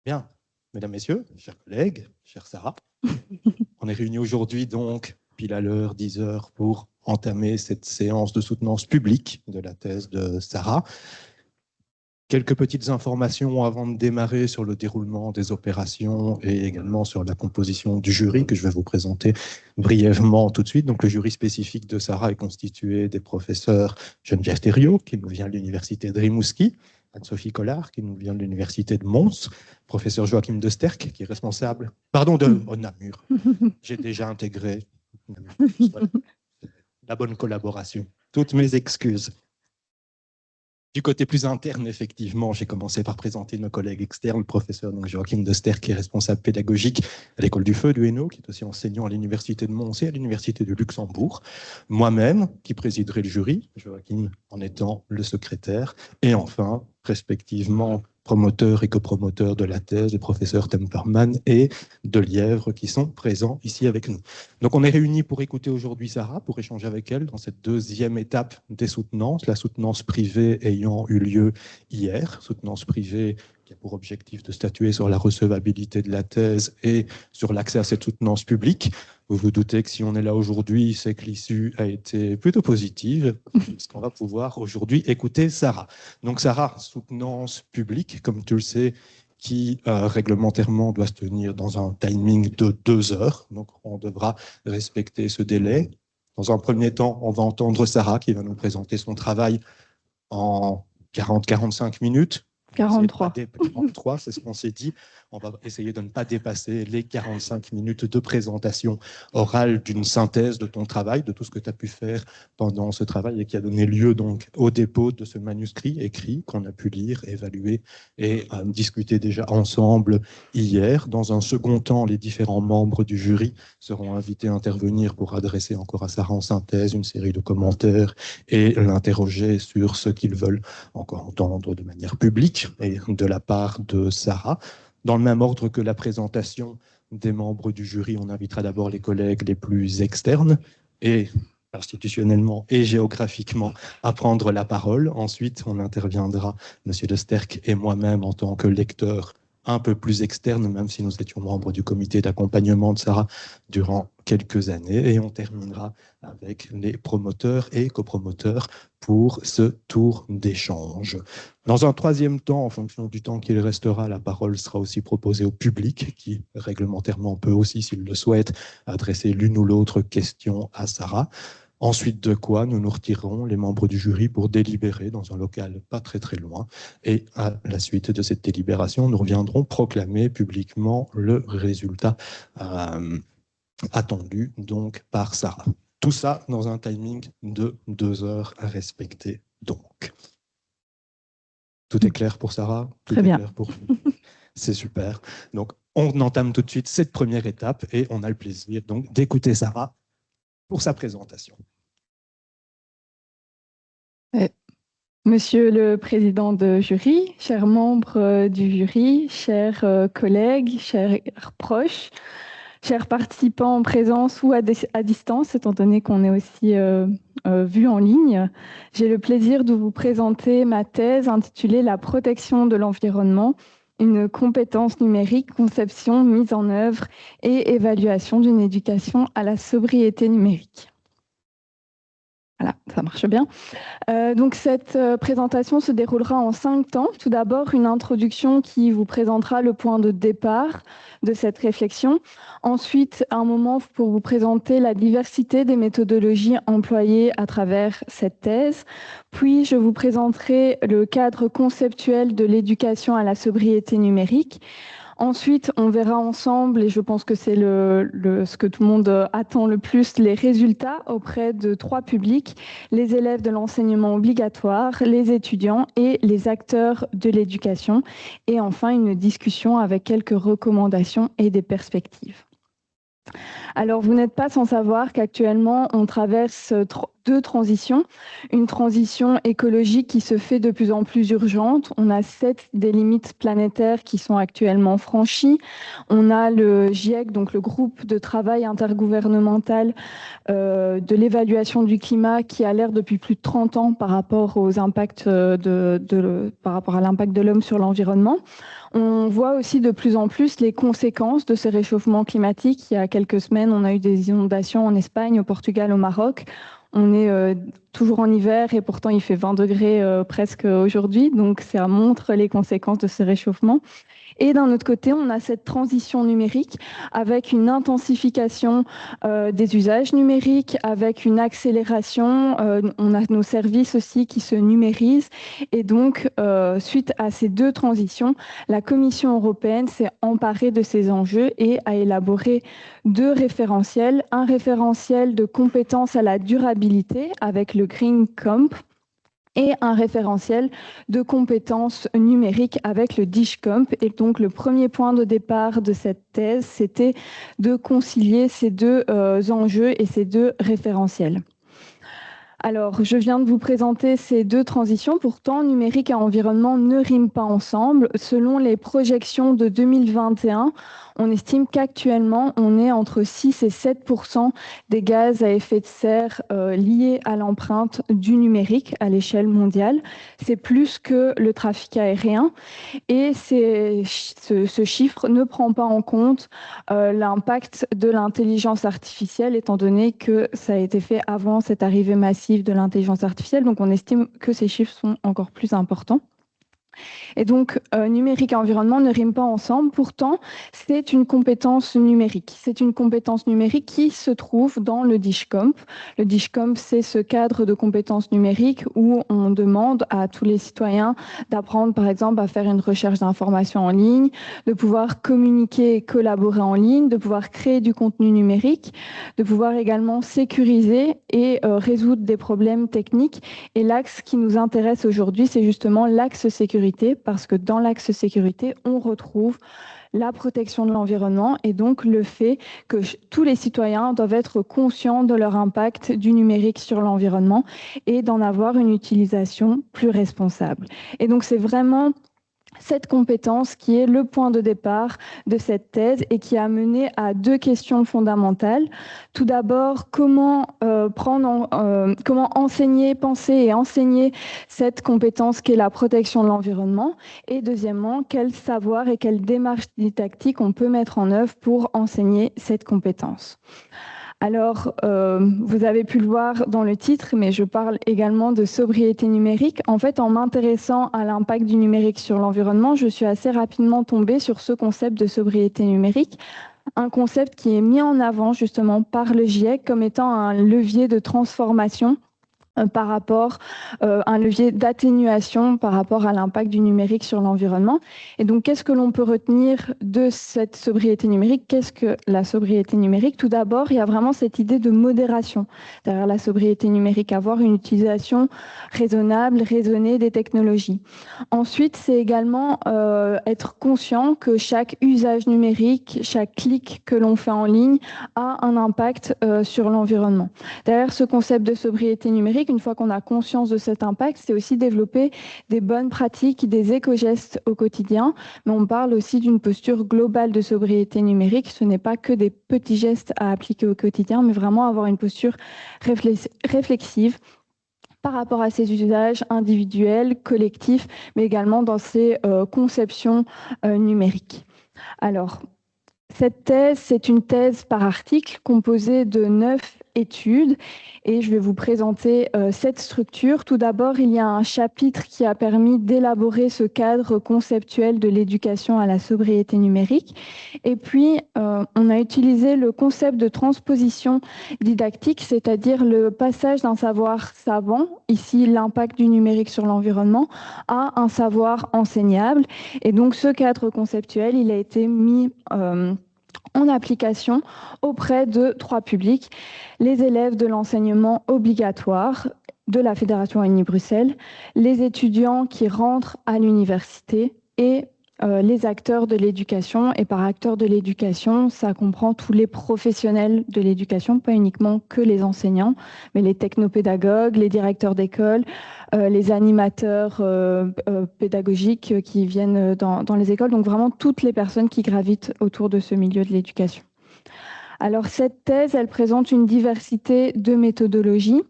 Bien, mesdames, messieurs, chers collègues, chère Sarah, on est réunis aujourd'hui donc, pile à l'heure, 10 heures, pour entamer cette séance de soutenance publique de la thèse de Sarah. Quelques petites informations avant de démarrer sur le déroulement des opérations et également sur la composition du jury que je vais vous présenter brièvement tout de suite. Donc, le jury spécifique de Sarah est constitué des professeurs Geneviève Thériault, qui nous vient de l'université de Rimouski, Anne-Sophie Collard, qui nous vient de l'université de Mons, professeur Joachim de Sterck, qui est responsable, de Namur. J'ai déjà intégré la bonne collaboration. Toutes mes excuses. Du côté plus interne, effectivement, j'ai commencé par présenter nos collègues externes, le professeur Joachim de Sterck, qui est responsable pédagogique à l'École du Feu du Hainaut, qui est aussi enseignant à l'Université de Mons et à l'Université de Luxembourg. Moi-même, qui présiderai le jury, Joachim en étant le secrétaire. Et enfin, respectivement, promoteur et copromoteur de la thèse, le professeur Temperman et de Lièvre, qui sont présents ici avec nous. Donc on est réunis pour écouter aujourd'hui Sarah, pour échanger avec elle dans cette deuxième étape des soutenances, la soutenance privée ayant eu lieu hier, soutenance privée qui a pour objectif de statuer sur la recevabilité de la thèse et sur l'accès à cette soutenance publique. Vous vous doutez que si on est là aujourd'hui, c'est que l'issue a été plutôt positive, parce qu'on va pouvoir aujourd'hui écouter Sarah. Donc Sarah, soutenance publique, comme tu le sais, qui réglementairement doit se tenir dans un timing de 2 heures. Donc, on devra respecter ce délai. Dans un premier temps, on va entendre Sarah qui va nous présenter son travail en 40-45 minutes. 43. 43, c'est ce qu'on s'est dit. On va essayer de ne pas dépasser les 45 minutes de présentation orale d'une synthèse de ton travail, de tout ce que tu as pu faire pendant ce travail et qui a donné lieu donc au dépôt de ce manuscrit écrit qu'on a pu lire, évaluer et discuter déjà ensemble hier. Dans un second temps, les différents membres du jury seront invités à intervenir pour adresser encore à Sarah en synthèse une série de commentaires et l'interroger sur ce qu'ils veulent encore entendre de manière publique et de la part de Sarah. Dans le même ordre que la présentation des membres du jury, on invitera d'abord les collègues les plus externes et institutionnellement et géographiquement à prendre la parole. Ensuite, on interviendra, M. de Sterck et moi-même, en tant que lecteurs un peu plus externes, même si nous étions membres du comité d'accompagnement de Sarah durant quelques années. Et on terminera avec les promoteurs et copromoteurs pour ce tour d'échange. Dans un troisième temps, en fonction du temps qu'il restera, la parole sera aussi proposée au public qui, réglementairement, peut aussi, s'il le souhaite, adresser l'une ou l'autre question à Sarah. Ensuite de quoi, nous nous retirerons, les membres du jury, pour délibérer dans un local pas très très loin. Et à la suite de cette délibération, nous reviendrons proclamer publiquement le résultat attendu donc par Sarah. Tout ça dans un timing de 2 heures à respecter donc. Tout est clair pour Sarah? Très bien. Clair pour vous? C'est super. Donc, on entame tout de suite cette première étape et on a le plaisir donc d'écouter Sarah pour sa présentation. Monsieur le président de jury, chers membres du jury, chers collègues, chers proches, chers participants en présence ou à distance, étant donné qu'on est aussi vu en ligne, j'ai le plaisir de vous présenter ma thèse intitulée « La protection de l'environnement, une compétence numérique, conception, mise en œuvre et évaluation d'une éducation à la sobriété numérique ». Voilà, ça marche bien. Donc cette présentation se déroulera en 5 temps. Tout d'abord, une introduction qui vous présentera le point de départ de cette réflexion. Ensuite, un moment pour vous présenter la diversité des méthodologies employées à travers cette thèse. Puis, je vous présenterai le cadre conceptuel de l'éducation à la sobriété numérique. Ensuite, on verra ensemble, et je pense que c'est ce que tout le monde attend le plus, les résultats auprès de 3 publics, les élèves de l'enseignement obligatoire, les étudiants et les acteurs de l'éducation. Et enfin, une discussion avec quelques recommandations et des perspectives. Alors, vous n'êtes pas sans savoir qu'actuellement, on traverse deux transitions. Une transition écologique qui se fait de plus en plus urgente. On a 7 des limites planétaires qui sont actuellement franchies. On a le GIEC, donc le groupe de travail intergouvernemental de l'évaluation du climat, qui alerte depuis plus de 30 ans par rapport aux impacts par rapport à l'impact de l'homme sur l'environnement. On voit aussi de plus en plus les conséquences de ce réchauffement climatique. Il y a quelques semaines, on a eu des inondations en Espagne, au Portugal, au Maroc. On est toujours en hiver et pourtant il fait 20 degrés presque aujourd'hui. Donc ça montre les conséquences de ce réchauffement. Et d'un autre côté, on a cette transition numérique avec une intensification des usages numériques, avec une accélération. On a nos services aussi qui se numérisent. Et donc, suite à ces deux transitions, la Commission européenne s'est emparée de ces enjeux et a élaboré 2 référentiels. Un référentiel de compétences à la durabilité avec le Green Comp, et un référentiel de compétences numériques avec le DishComp. Et donc, le premier point de départ de cette thèse, c'était de concilier ces 2 enjeux et ces 2 référentiels. Alors, je viens de vous présenter ces 2 transitions. Pourtant, numérique et environnement ne riment pas ensemble. Selon les projections de 2021, on estime qu'actuellement, on est entre 6 et 7% des gaz à effet de serre liés à l'empreinte du numérique à l'échelle mondiale. C'est plus que le trafic aérien. Et ce chiffre ne prend pas en compte l'impact de l'intelligence artificielle, étant donné que ça a été fait avant cette arrivée massive de l'intelligence artificielle. Donc, on estime que ces chiffres sont encore plus importants. Et donc, numérique et environnement ne riment pas ensemble. Pourtant, c'est une compétence numérique. C'est une compétence numérique qui se trouve dans le DishComp. Le DishComp, c'est ce cadre de compétences numériques où on demande à tous les citoyens d'apprendre, par exemple, à faire une recherche d'informations en ligne, de pouvoir communiquer et collaborer en ligne, de pouvoir créer du contenu numérique, de pouvoir également sécuriser et résoudre des problèmes techniques. Et l'axe qui nous intéresse aujourd'hui, c'est justement l'axe sécurité, parce que dans l'axe sécurité, on retrouve la protection de l'environnement et donc le fait que tous les citoyens doivent être conscients de leur impact du numérique sur l'environnement et d'en avoir une utilisation plus responsable. Et donc, c'est vraiment cette compétence qui est le point de départ de cette thèse et qui a mené à 2 questions fondamentales. Tout d'abord, comment enseigner, penser et enseigner cette compétence qui est la protection de l'environnement. Et deuxièmement, quel savoir et quelle démarche didactique on peut mettre en œuvre pour enseigner cette compétence. Alors, vous avez pu le voir dans le titre, mais je parle également de sobriété numérique. En fait, en m'intéressant à l'impact du numérique sur l'environnement, je suis assez rapidement tombée sur ce concept de sobriété numérique, un concept qui est mis en avant justement par le GIEC comme étant un levier de transformation par rapport un levier d'atténuation par rapport à l'impact du numérique sur l'environnement. Et donc, qu'est-ce que l'on peut retenir de cette sobriété numérique? Qu'est-ce que la sobriété numérique? Tout d'abord, il y a vraiment cette idée de modération derrière la sobriété numérique, avoir une utilisation raisonnable, raisonnée des technologies. Ensuite, c'est également être conscient que chaque usage numérique, chaque clic que l'on fait en ligne a un impact sur l'environnement. Derrière ce concept de sobriété numérique, une fois qu'on a conscience de cet impact, c'est aussi développer des bonnes pratiques, des éco-gestes au quotidien, mais on parle aussi d'une posture globale de sobriété numérique. Ce n'est pas que des petits gestes à appliquer au quotidien, mais vraiment avoir une posture réflexive par rapport à ces usages individuels, collectifs, mais également dans ces conceptions numériques. Alors, cette thèse, c'est une thèse par article composée de 9 études et je vais vous présenter cette structure. Tout d'abord, il y a un chapitre qui a permis d'élaborer ce cadre conceptuel de l'éducation à la sobriété numérique. Et puis, on a utilisé le concept de transposition didactique, c'est-à-dire le passage d'un savoir savant, ici l'impact du numérique sur l'environnement, à un savoir enseignable. Et donc, ce cadre conceptuel, il a été mis en application auprès de 3 publics, les élèves de l'enseignement obligatoire de la Fédération Wallonie-Bruxelles, les étudiants qui rentrent à l'université et les acteurs de l'éducation. Et par acteurs de l'éducation, ça comprend tous les professionnels de l'éducation, pas uniquement que les enseignants, mais les technopédagogues, les directeurs d'école, les animateurs pédagogiques qui viennent dans les écoles. Donc vraiment toutes les personnes qui gravitent autour de ce milieu de l'éducation. Alors cette thèse, elle présente une diversité de méthodologies.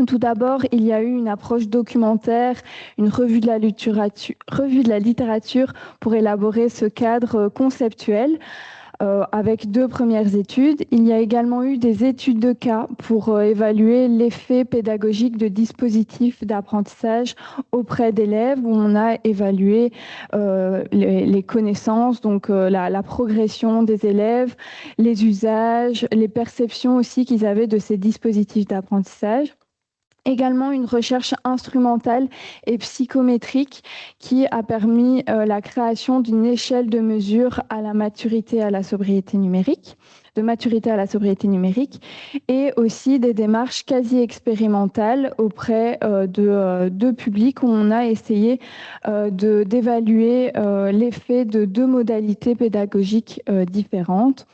Tout d'abord, il y a eu une approche documentaire, une revue de la littérature pour élaborer ce cadre conceptuel avec 2 premières études. Il y a également eu des études de cas pour évaluer l'effet pédagogique de dispositifs d'apprentissage auprès d'élèves, où on a évalué les connaissances, donc la progression des élèves, les usages, les perceptions aussi qu'ils avaient de ces dispositifs d'apprentissage. Également une recherche instrumentale et psychométrique qui a permis la création d'une échelle de mesure à la maturité à la sobriété numérique, et aussi des démarches quasi expérimentales auprès de publics où on a essayé d'évaluer l'effet de 2 modalités pédagogiques différentes.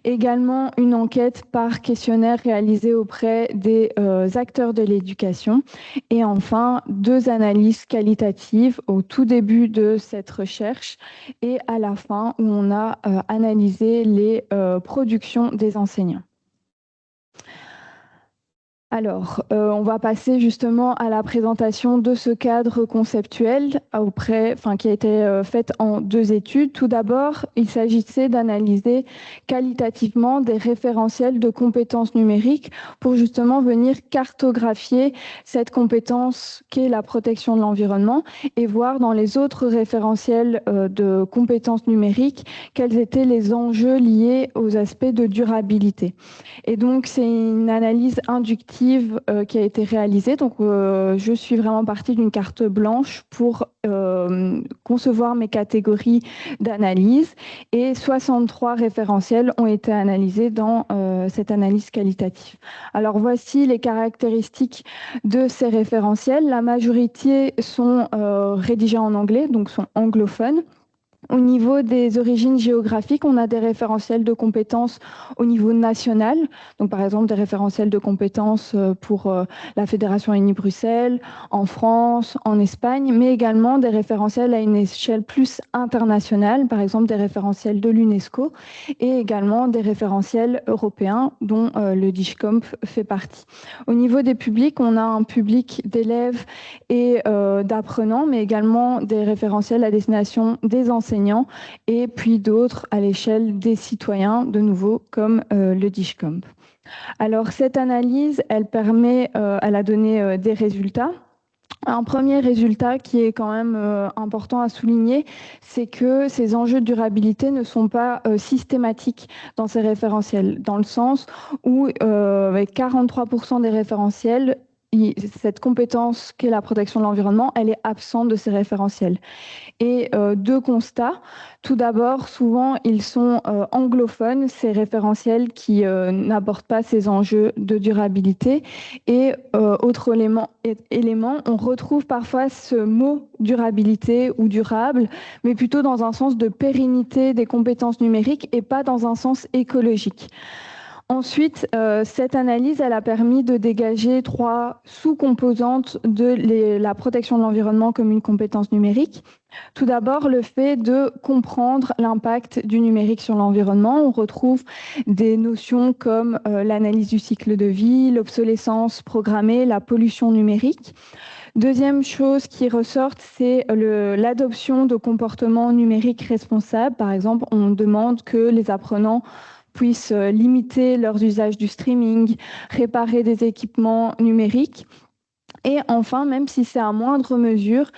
Également une enquête par questionnaire réalisée auprès des acteurs de l'éducation. Et enfin, 2 analyses qualitatives au tout début de cette recherche et à la fin où on a analysé les productions des enseignants. Alors, on va passer justement à la présentation de ce cadre conceptuel qui a été fait en 2 études. Tout d'abord, il s'agissait d'analyser qualitativement des référentiels de compétences numériques pour justement venir cartographier cette compétence qu'est la protection de l'environnement et voir dans les autres référentiels de compétences numériques quels étaient les enjeux liés aux aspects de durabilité. Et donc, c'est une analyse inductive qui a été réalisée. Donc, je suis vraiment partie d'une carte blanche pour concevoir mes catégories d'analyse et 63 référentiels ont été analysés dans cette analyse qualitative. Alors, voici les caractéristiques de ces référentiels. La majorité sont rédigés en anglais, donc sont anglophones. Au niveau des origines géographiques, on a des référentiels de compétences au niveau national. Donc, par exemple, des référentiels de compétences pour la Fédération Wallonie-Bruxelles, en France, en Espagne, mais également des référentiels à une échelle plus internationale, par exemple des référentiels de l'UNESCO et également des référentiels européens dont le DIGCOMP fait partie. Au niveau des publics, on a un public d'élèves et d'apprenants, mais également des référentiels à destination des enseignants et puis d'autres à l'échelle des citoyens, de nouveau, comme le DIGCOMP. Alors, cette analyse, elle a donné des résultats. Un premier résultat qui est quand même important à souligner, c'est que ces enjeux de durabilité ne sont pas systématiques dans ces référentiels, dans le sens où avec 43% des référentiels, cette compétence qu'est la protection de l'environnement, elle est absente de ces référentiels. Et 2 constats. Tout d'abord, souvent, ils sont anglophones, ces référentiels qui n'abordent pas ces enjeux de durabilité. Et autre élément, on retrouve parfois ce mot durabilité ou durable, mais plutôt dans un sens de pérennité des compétences numériques et pas dans un sens écologique. Ensuite, cette analyse, elle a permis de dégager 3 sous-composantes de la protection de l'environnement comme une compétence numérique. Tout d'abord, le fait de comprendre l'impact du numérique sur l'environnement. On retrouve des notions comme l'analyse du cycle de vie, l'obsolescence programmée, la pollution numérique. Deuxième chose qui ressort, c'est l'adoption de comportements numériques responsables. Par exemple, on demande que les apprenants puissent limiter leurs usages du streaming, réparer des équipements numériques. Et enfin, même si c'est à moindre mesure,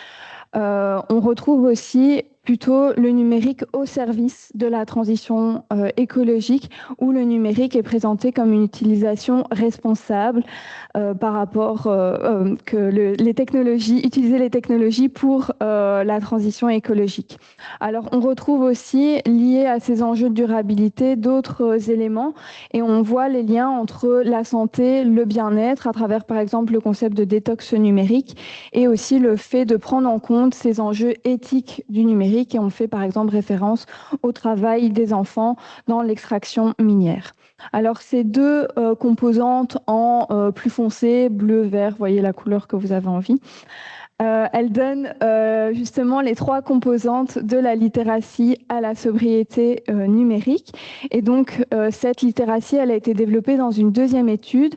on retrouve aussi plutôt le numérique au service de la transition écologique, où le numérique est présenté comme une utilisation responsable par rapport utiliser les technologies pour la transition écologique. Alors, on retrouve aussi, liés à ces enjeux de durabilité, d'autres éléments, et on voit les liens entre la santé, le bien-être, à travers, par exemple, le concept de détox numérique, et aussi le fait de prendre en compte ces enjeux éthiques du numérique, numérique et on fait par exemple référence au travail des enfants dans l'extraction minière. Alors ces deux composantes en plus foncé, bleu, vert, voyez la couleur que vous avez envie, elle donne justement les trois composantes de la littératie à la sobriété numérique. Et donc, cette littératie, elle a été développée dans une deuxième étude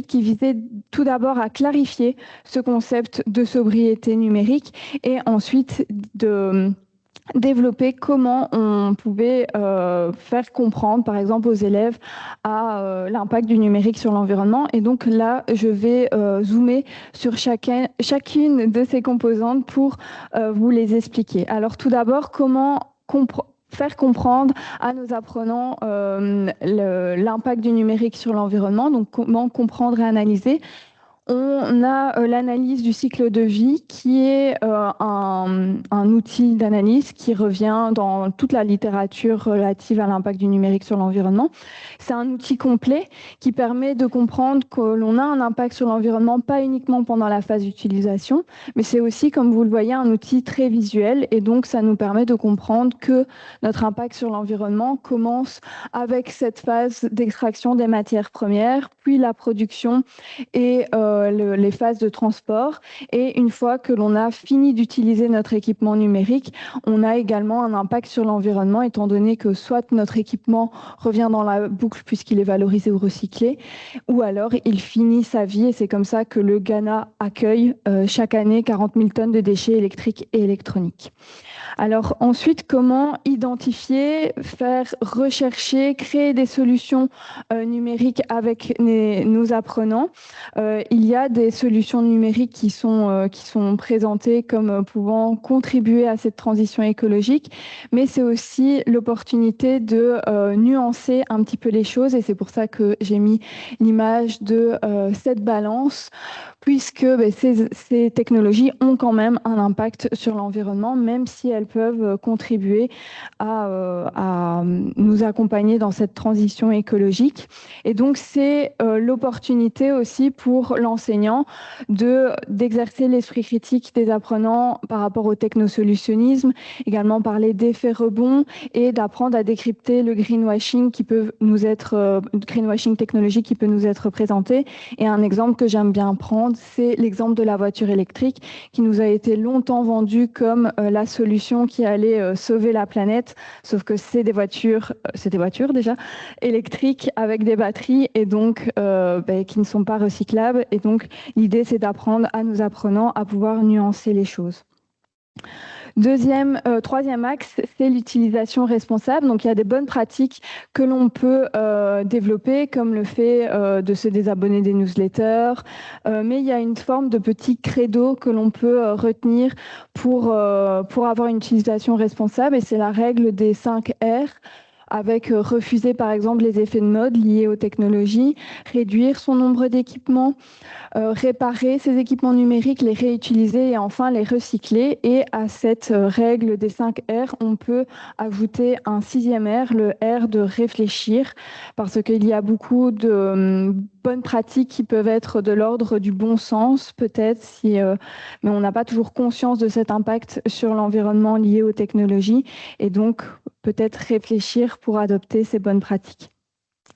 qui visait tout d'abord à clarifier ce concept de sobriété numérique et ensuite de développer comment on pouvait faire comprendre, par exemple, aux élèves à l'impact du numérique sur l'environnement. Et donc là, je vais zoomer sur chacune de ces composantes pour vous les expliquer. Alors tout d'abord, comment faire comprendre à nos apprenants l'impact du numérique sur l'environnement, donc comment comprendre et analyser. On a l'analyse du cycle de vie qui est un outil d'analyse qui revient dans toute la littérature relative à l'impact du numérique sur l'environnement. C'est un outil complet qui permet de comprendre que l'on a un impact sur l'environnement, pas uniquement pendant la phase d'utilisation, mais c'est aussi, comme vous le voyez, un outil très visuel et donc ça nous permet de comprendre que notre impact sur l'environnement commence avec cette phase d'extraction des matières premières, puis la production et les phases de transport. Et une fois que l'on a fini d'utiliser notre équipement numérique, on a également un impact sur l'environnement, étant donné que soit notre équipement revient dans la boucle puisqu'il est valorisé ou recyclé, ou alors il finit sa vie. Et c'est comme ça que le Ghana accueille chaque année 40 000 tonnes de déchets électriques et électroniques. Alors ensuite, comment identifier, faire rechercher, créer des solutions numériques avec nos apprenants. Il y a des solutions numériques qui sont présentées comme pouvant contribuer à cette transition écologique, mais c'est aussi l'opportunité de nuancer un petit peu les choses et c'est pour ça que j'ai mis l'image de cette balance puisque ces technologies ont quand même un impact sur l'environnement, même si elles peuvent contribuer à nous accompagner dans cette transition écologique. Et donc, c'est l'opportunité aussi pour l'enseignant d'exercer l'esprit critique des apprenants par rapport au technosolutionnisme, également parler d'effets rebonds et d'apprendre à décrypter le greenwashing greenwashing technologique qui peut nous être présenté. Et un exemple que j'aime bien prendre, c'est l'exemple de la voiture électrique qui nous a été longtemps vendue comme la solution qui allait sauver la planète, sauf que c'est des voitures déjà électriques avec des batteries et donc qui ne sont pas recyclables. Et donc l'idée, c'est d'apprendre à nos apprenants à pouvoir nuancer les choses. Troisième axe, c'est l'utilisation responsable. Donc, il y a des bonnes pratiques que l'on peut développer, comme le fait de se désabonner des newsletters. Mais il y a une forme de petit credo que l'on peut retenir pour avoir une utilisation responsable, et c'est la règle des 5 R. Avec refuser par exemple les effets de mode liés aux technologies, réduire son nombre d'équipements, réparer ces équipements numériques, les réutiliser et enfin les recycler. Et à cette règle des 5 R, on peut ajouter un 6e R, le R de réfléchir, parce qu'il y a beaucoup de bonnes pratiques qui peuvent être de l'ordre du bon sens, peut-être, mais on n'a pas toujours conscience de cet impact sur l'environnement lié aux technologies, et donc peut-être réfléchir pour adopter ces bonnes pratiques.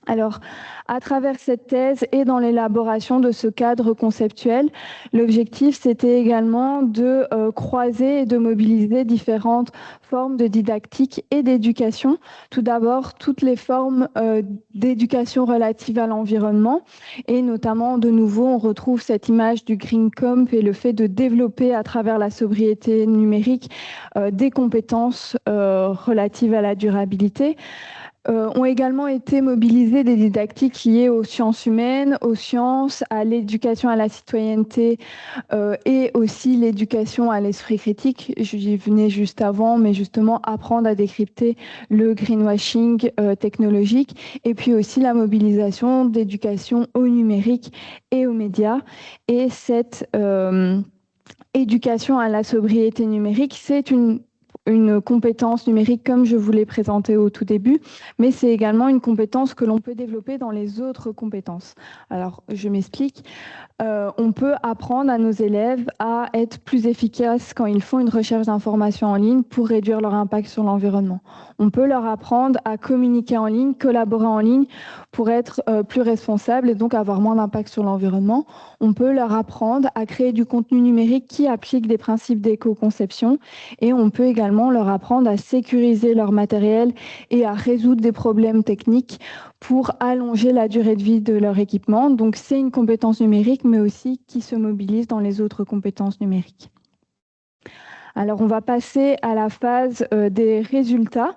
Alors, à travers cette thèse et dans l'élaboration de ce cadre conceptuel, l'objectif, c'était également de croiser et de mobiliser différentes formes de didactique et d'éducation. Tout d'abord, toutes les formes d'éducation relatives à l'environnement et notamment, de nouveau, on retrouve cette image du Green Comp et le fait de développer à travers la sobriété numérique des compétences relatives à la durabilité. Ont également été mobilisées des didactiques liées aux sciences humaines, aux sciences, à l'éducation à la citoyenneté et aussi l'éducation à l'esprit critique. J'y venais juste avant, mais justement apprendre à décrypter le greenwashing technologique et puis aussi la mobilisation d'éducation au numérique et aux médias. Et cette éducation à la sobriété numérique, c'est une une compétence numérique comme je vous l'ai présenté au tout début, mais c'est également une compétence que l'on peut développer dans les autres compétences. Alors, je m'explique. On peut apprendre à nos élèves à être plus efficaces quand ils font une recherche d'informations en ligne pour réduire leur impact sur l'environnement. On peut leur apprendre à communiquer en ligne, collaborer en ligne pour être plus responsables et donc avoir moins d'impact sur l'environnement. On peut leur apprendre à créer du contenu numérique qui applique des principes d'éco-conception et on peut également leur apprendre à sécuriser leur matériel et à résoudre des problèmes techniques pour allonger la durée de vie de leur équipement. Donc, c'est une compétence numérique, mais aussi qui se mobilise dans les autres compétences numériques. Alors, on va passer à la phase des résultats.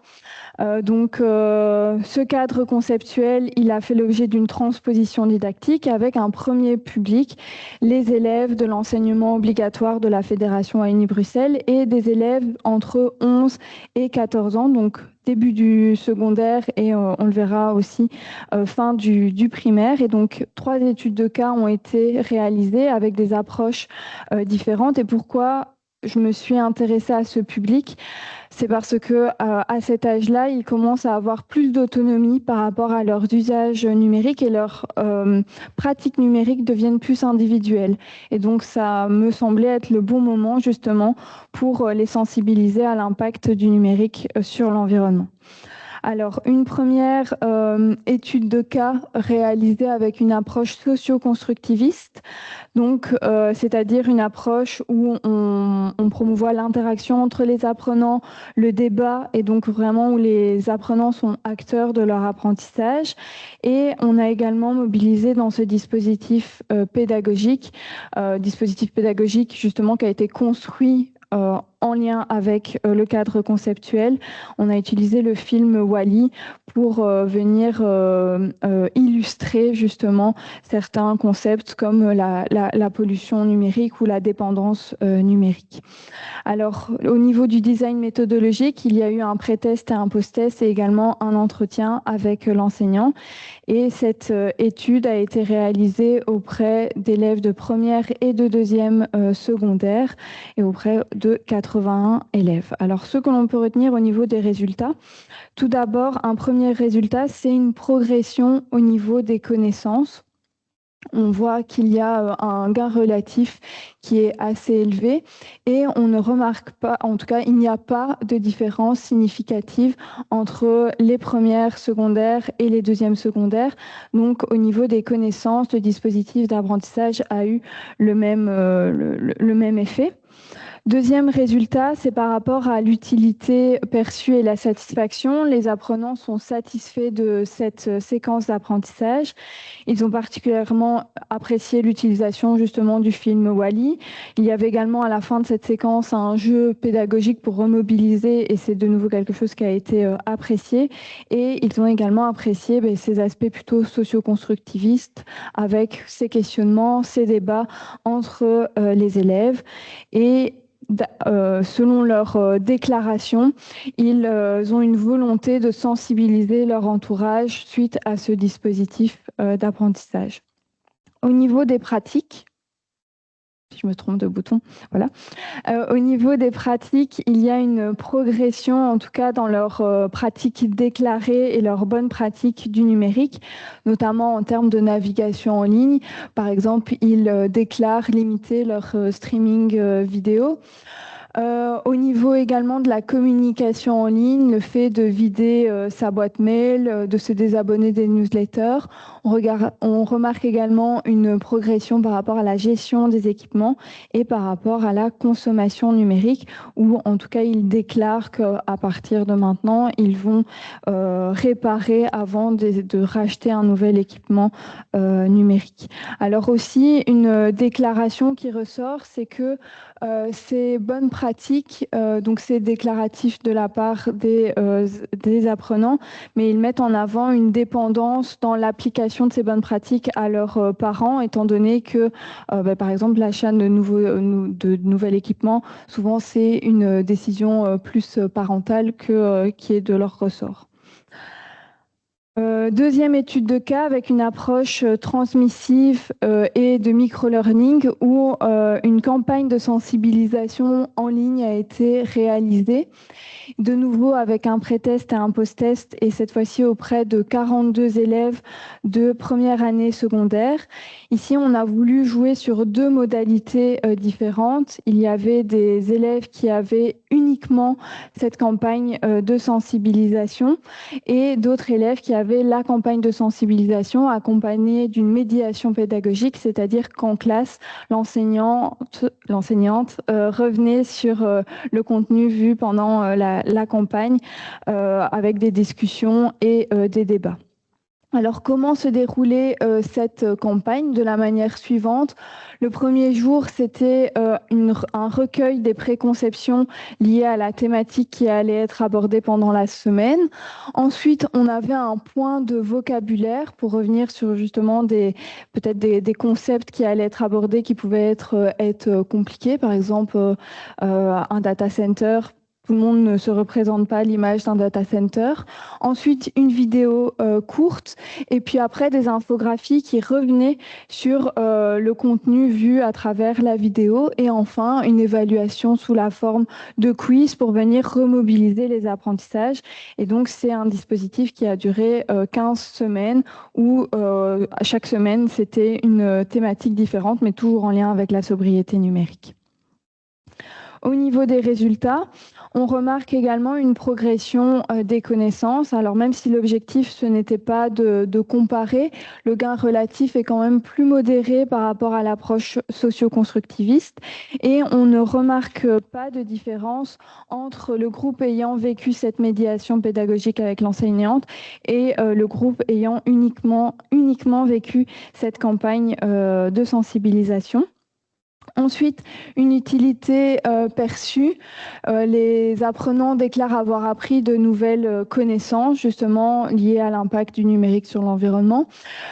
Ce cadre conceptuel, il a fait l'objet d'une transposition didactique avec un premier public, les élèves de l'enseignement obligatoire de la Fédération Wallonie-Bruxelles et des élèves entre 11 et 14 ans, donc début du secondaire et on le verra aussi fin du primaire. Et donc, 3 études de cas ont été réalisées avec des approches différentes. Et pourquoi je me suis intéressée à ce public? C'est parce que à cet âge-là, ils commencent à avoir plus d'autonomie par rapport à leurs usages numériques et leurs pratiques numériques deviennent plus individuelles. Et donc, ça me semblait être le bon moment justement pour les sensibiliser à l'impact du numérique sur l'environnement. Alors, une première étude de cas réalisée avec une approche socio-constructiviste, donc c'est-à-dire une approche où on promouvoit l'interaction entre les apprenants, le débat, et donc vraiment où les apprenants sont acteurs de leur apprentissage. Et on a également mobilisé dans ce dispositif pédagogique justement qui a été construit en lien avec le cadre conceptuel. On a utilisé le film Wall-E pour venir illustrer justement certains concepts comme la pollution numérique ou la dépendance numérique. Alors, au niveau du design méthodologique, il y a eu un pré-test et un post-test et également un entretien avec l'enseignant. Et cette étude a été réalisée auprès d'élèves de première et de deuxième secondaire et auprès de 81 élèves. Alors, ce que l'on peut retenir au niveau des résultats, tout d'abord, un premier résultat, c'est une progression au niveau des connaissances. On voit qu'il y a un gain relatif qui est assez élevé et on ne remarque pas, en tout cas, il n'y a pas de différence significative entre les premières secondaires et les deuxièmes secondaires. Donc, au niveau des connaissances, le dispositif d'apprentissage a eu le même effet. Deuxième résultat, c'est par rapport à l'utilité perçue et la satisfaction. Les apprenants sont satisfaits de cette séquence d'apprentissage. Ils ont particulièrement apprécié l'utilisation justement du film Wall-E. Il y avait également à la fin de cette séquence un jeu pédagogique pour remobiliser et c'est de nouveau quelque chose qui a été apprécié. Et ils ont également apprécié ces aspects plutôt socio-constructivistes avec ces questionnements, ces débats entre les élèves. Et selon leur déclaration, ils ont une volonté de sensibiliser leur entourage suite à ce dispositif d'apprentissage. Au niveau des pratiques, si je me trompe de bouton, voilà. Au niveau des pratiques, il y a une progression, en tout cas dans leurs pratiques déclarées et leurs bonnes pratiques du numérique, notamment en termes de navigation en ligne. Par exemple, ils déclarent limiter leur streaming vidéo. Au niveau également de la communication en ligne, le fait de vider sa boîte mail, de se désabonner des newsletters. On remarque également une progression par rapport à la gestion des équipements et par rapport à la consommation numérique, où en tout cas ils déclarent qu'à partir de maintenant, ils vont réparer avant de racheter un nouvel équipement numérique. Alors aussi, une déclaration qui ressort, c'est que ces bonnes pratiques, donc c'est déclaratif de la part des apprenants, mais ils mettent en avant une dépendance dans l'application de ces bonnes pratiques à leurs parents, étant donné que, par exemple, l'achat de nouvel équipement, souvent c'est une décision plus parentale qui est de leur ressort. Deuxième étude de cas avec une approche transmissive et de micro-learning où une campagne de sensibilisation en ligne a été réalisée. De nouveau avec un pré-test et un post-test, et cette fois-ci auprès de 42 élèves de première année secondaire. Ici, on a voulu jouer sur deux modalités différentes. Il y avait des élèves qui avaient uniquement cette campagne de sensibilisation et d'autres élèves qui avaient la campagne de sensibilisation accompagnée d'une médiation pédagogique, c'est-à-dire qu'en classe, l'enseignante revenait sur le contenu vu pendant la campagne avec des discussions et des débats. Alors, comment se déroulait cette campagne? De la manière suivante. Le premier jour, c'était un recueil des préconceptions liées à la thématique qui allait être abordée pendant la semaine. Ensuite, on avait un point de vocabulaire pour revenir sur justement peut-être des concepts qui allaient être abordés qui pouvaient être compliqués. Par exemple, un data center. Tout le monde ne se représente pas l'image d'un data center. Ensuite, une vidéo courte et puis après des infographies qui revenaient sur le contenu vu à travers la vidéo et enfin une évaluation sous la forme de quiz pour venir remobiliser les apprentissages. Et donc, c'est un dispositif qui a duré 15 semaines où chaque semaine, c'était une thématique différente mais toujours en lien avec la sobriété numérique. Au niveau des résultats, on remarque également une progression des connaissances. Alors même si l'objectif, ce n'était pas de comparer, le gain relatif est quand même plus modéré par rapport à l'approche socio-constructiviste et on ne remarque pas de différence entre le groupe ayant vécu cette médiation pédagogique avec l'enseignante et le groupe ayant uniquement vécu cette campagne de sensibilisation. Ensuite, une utilité perçue. Les apprenants déclarent avoir appris de nouvelles connaissances, justement liées à l'impact du numérique sur l'environnement.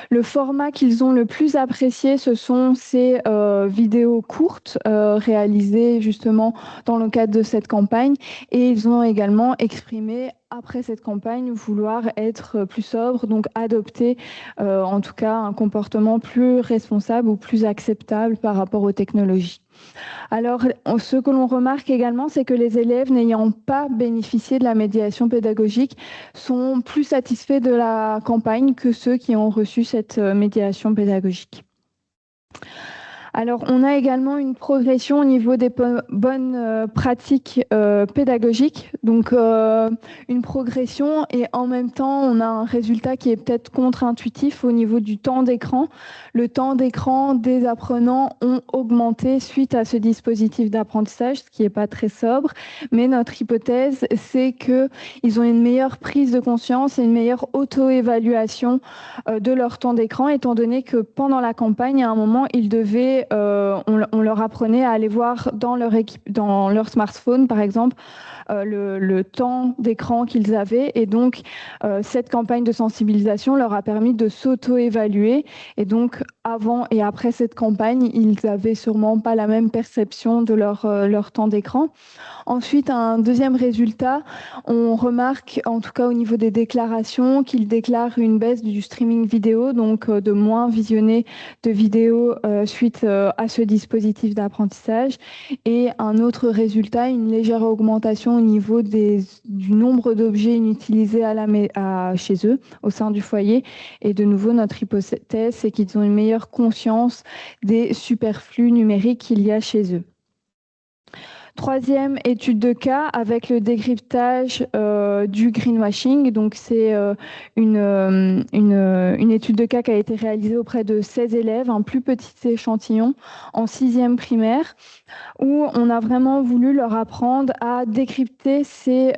Le format qu'ils ont le plus apprécié, ce sont ces vidéos courtes réalisées justement dans le cadre de cette campagne. Et ils ont également exprimé après cette campagne, vouloir être plus sobre, donc adopter en tout cas un comportement plus responsable ou plus acceptable par rapport aux technologies. Alors, ce que l'on remarque également, c'est que les élèves n'ayant pas bénéficié de la médiation pédagogique sont plus satisfaits de la campagne que ceux qui ont reçu cette médiation pédagogique. Alors, on a également une progression au niveau des bonnes pratiques pédagogiques, donc une progression et en même temps, on a un résultat qui est peut-être contre-intuitif au niveau du temps d'écran. Le temps d'écran des apprenants ont augmenté suite à ce dispositif d'apprentissage, ce qui n'est pas très sobre, mais notre hypothèse, c'est qu'ils ont une meilleure prise de conscience et une meilleure auto-évaluation de leur temps d'écran, étant donné que pendant la campagne, à un moment, ils devaient on leur apprenait à aller voir dans leur smartphone, par exemple, le temps d'écran qu'ils avaient. Et donc, cette campagne de sensibilisation leur a permis de s'auto-évaluer. Et donc, avant et après cette campagne, ils n'avaient sûrement pas la même perception de leur temps d'écran. Ensuite, un deuxième résultat, on remarque, en tout cas au niveau des déclarations, qu'ils déclarent une baisse du streaming vidéo, donc de moins visionner de vidéos suite à ce dispositif d'apprentissage. Et un autre résultat, une légère augmentation au niveau du nombre d'objets inutilisés chez eux, au sein du foyer. Et de nouveau, notre hypothèse, c'est qu'ils ont une meilleure conscience des superflus numériques qu'il y a chez eux. Troisième étude de cas avec le décryptage du greenwashing. Donc, c'est une étude de cas qui a été réalisée auprès de 16 élèves, un plus petit échantillon en 6e primaire, où on a vraiment voulu leur apprendre à décrypter ces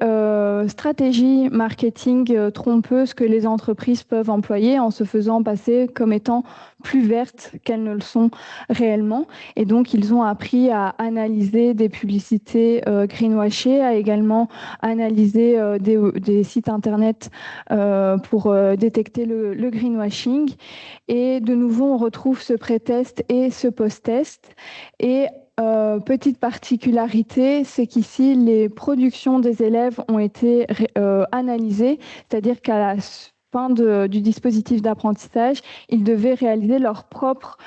stratégies marketing trompeuses que les entreprises peuvent employer en se faisant passer comme étant plus vertes qu'elles ne le sont réellement. Et donc, ils ont appris à analyser des publicités greenwashées, à également analyser des sites Internet pour détecter le greenwashing. Et de nouveau, on retrouve ce pré-test et ce post-test. Et petite particularité, c'est qu'ici, les productions des élèves ont été analysées, c'est-à-dire qu'à la fin du dispositif d'apprentissage, ils devaient réaliser leur propre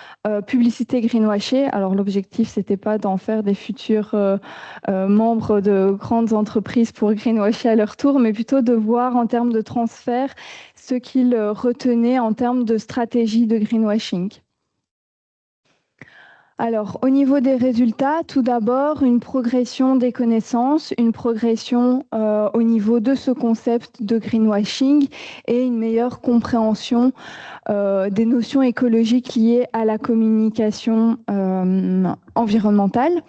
publicité greenwashée. Alors l'objectif, c'était pas d'en faire des futurs membres de grandes entreprises pour greenwasher à leur tour, mais plutôt de voir en termes de transfert ce qu'ils retenaient en termes de stratégie de greenwashing. Alors, au niveau des résultats, tout d'abord, une progression des connaissances, une progression au niveau de ce concept de greenwashing et une meilleure compréhension des notions écologiques liées à la communication environnementale.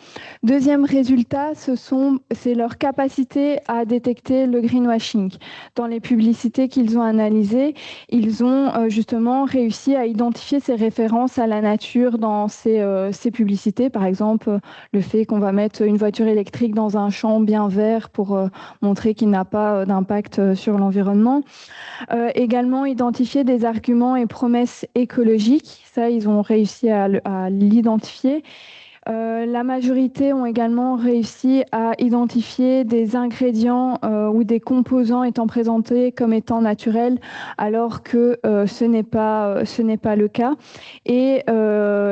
Deuxième résultat, c'est leur capacité à détecter le greenwashing. Dans les publicités qu'ils ont analysées, ils ont justement réussi à identifier ces références à la nature dans ces publicités. Par exemple, le fait qu'on va mettre une voiture électrique dans un champ bien vert pour montrer qu'il n'a pas d'impact sur l'environnement. Également, identifier des arguments et promesses écologiques. Ça, ils ont réussi à l'identifier. La majorité ont également réussi à identifier des ingrédients ou des composants étant présentés comme étant naturels, alors que ce n'est pas le cas. Et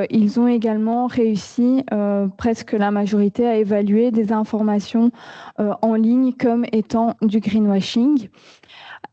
ils ont également réussi, presque la majorité, à évaluer des informations en ligne comme étant du greenwashing.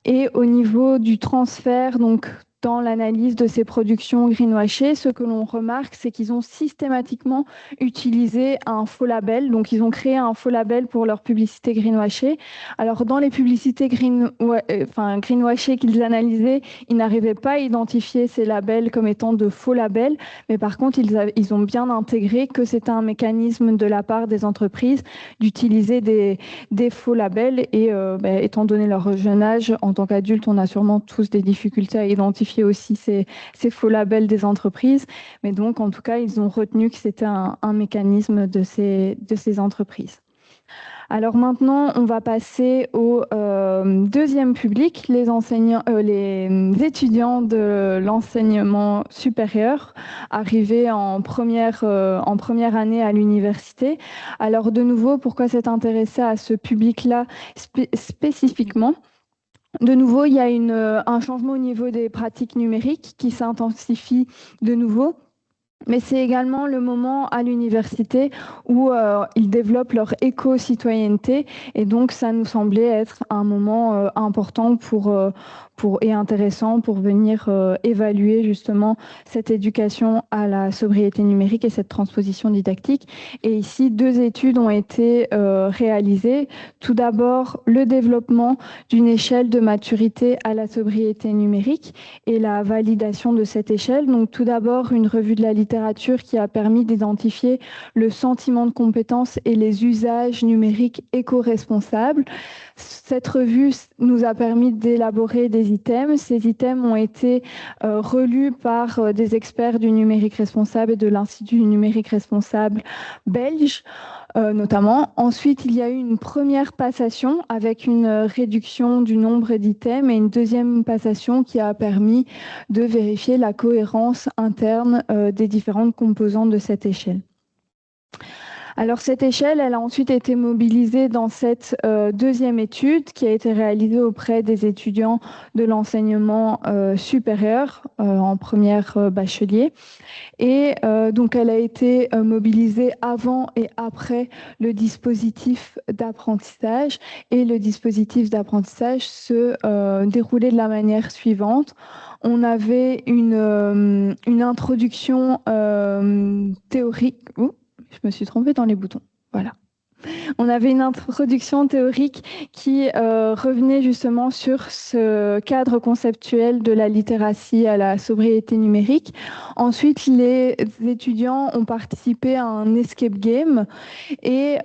Et au niveau du transfert, donc dans l'analyse de ces productions greenwashées, ce que l'on remarque, c'est qu'ils ont systématiquement utilisé un faux label. Donc, ils ont créé un faux label pour leur publicité greenwashée. Alors, dans les publicités greenwashées qu'ils analysaient, ils n'arrivaient pas à identifier ces labels comme étant de faux labels. Mais par contre, ils ont bien intégré que c'était un mécanisme de la part des entreprises d'utiliser des faux labels. Et étant donné leur jeune âge, en tant qu'adultes, on a sûrement tous des difficultés à identifier aussi ces faux labels des entreprises. Mais donc, en tout cas, ils ont retenu que c'était un mécanisme de ces entreprises. Alors maintenant, on va passer au deuxième public, les étudiants de l'enseignement supérieur arrivés en première année à l'université. Alors de nouveau, pourquoi s'être intéressé à ce public-là spécifiquement ? De nouveau, il y a un changement au niveau des pratiques numériques qui s'intensifie de nouveau. Mais c'est également le moment à l'université où ils développent leur éco-citoyenneté. Et donc, ça nous semblait être un moment important et intéressant pour venir évaluer justement cette éducation à la sobriété numérique et cette transposition didactique. Et ici, 2 études ont été réalisées. Tout d'abord, le développement d'une échelle de maturité à la sobriété numérique et la validation de cette échelle. Donc, tout d'abord, une revue de la littérature qui a permis d'identifier le sentiment de compétence et les usages numériques éco-responsables. Cette revue nous a permis d'élaborer des items. Ces items ont été relus par des experts du numérique responsable et de l'Institut du numérique responsable belge, notamment. Ensuite, il y a eu une première passation avec une réduction du nombre d'items et une deuxième passation qui a permis de vérifier la cohérence interne des différentes composantes de cette échelle. Alors cette échelle, elle a ensuite été mobilisée dans cette deuxième étude qui a été réalisée auprès des étudiants de l'enseignement supérieur en première bachelier. Et donc elle a été mobilisée avant et après le dispositif d'apprentissage. Et le dispositif d'apprentissage se déroulait de la manière suivante. On avait une introduction théorique. Je me suis trompée dans les boutons. Voilà. On avait une introduction théorique qui revenait justement sur ce cadre conceptuel de la littératie à la sobriété numérique. Ensuite, les étudiants ont participé à un escape game et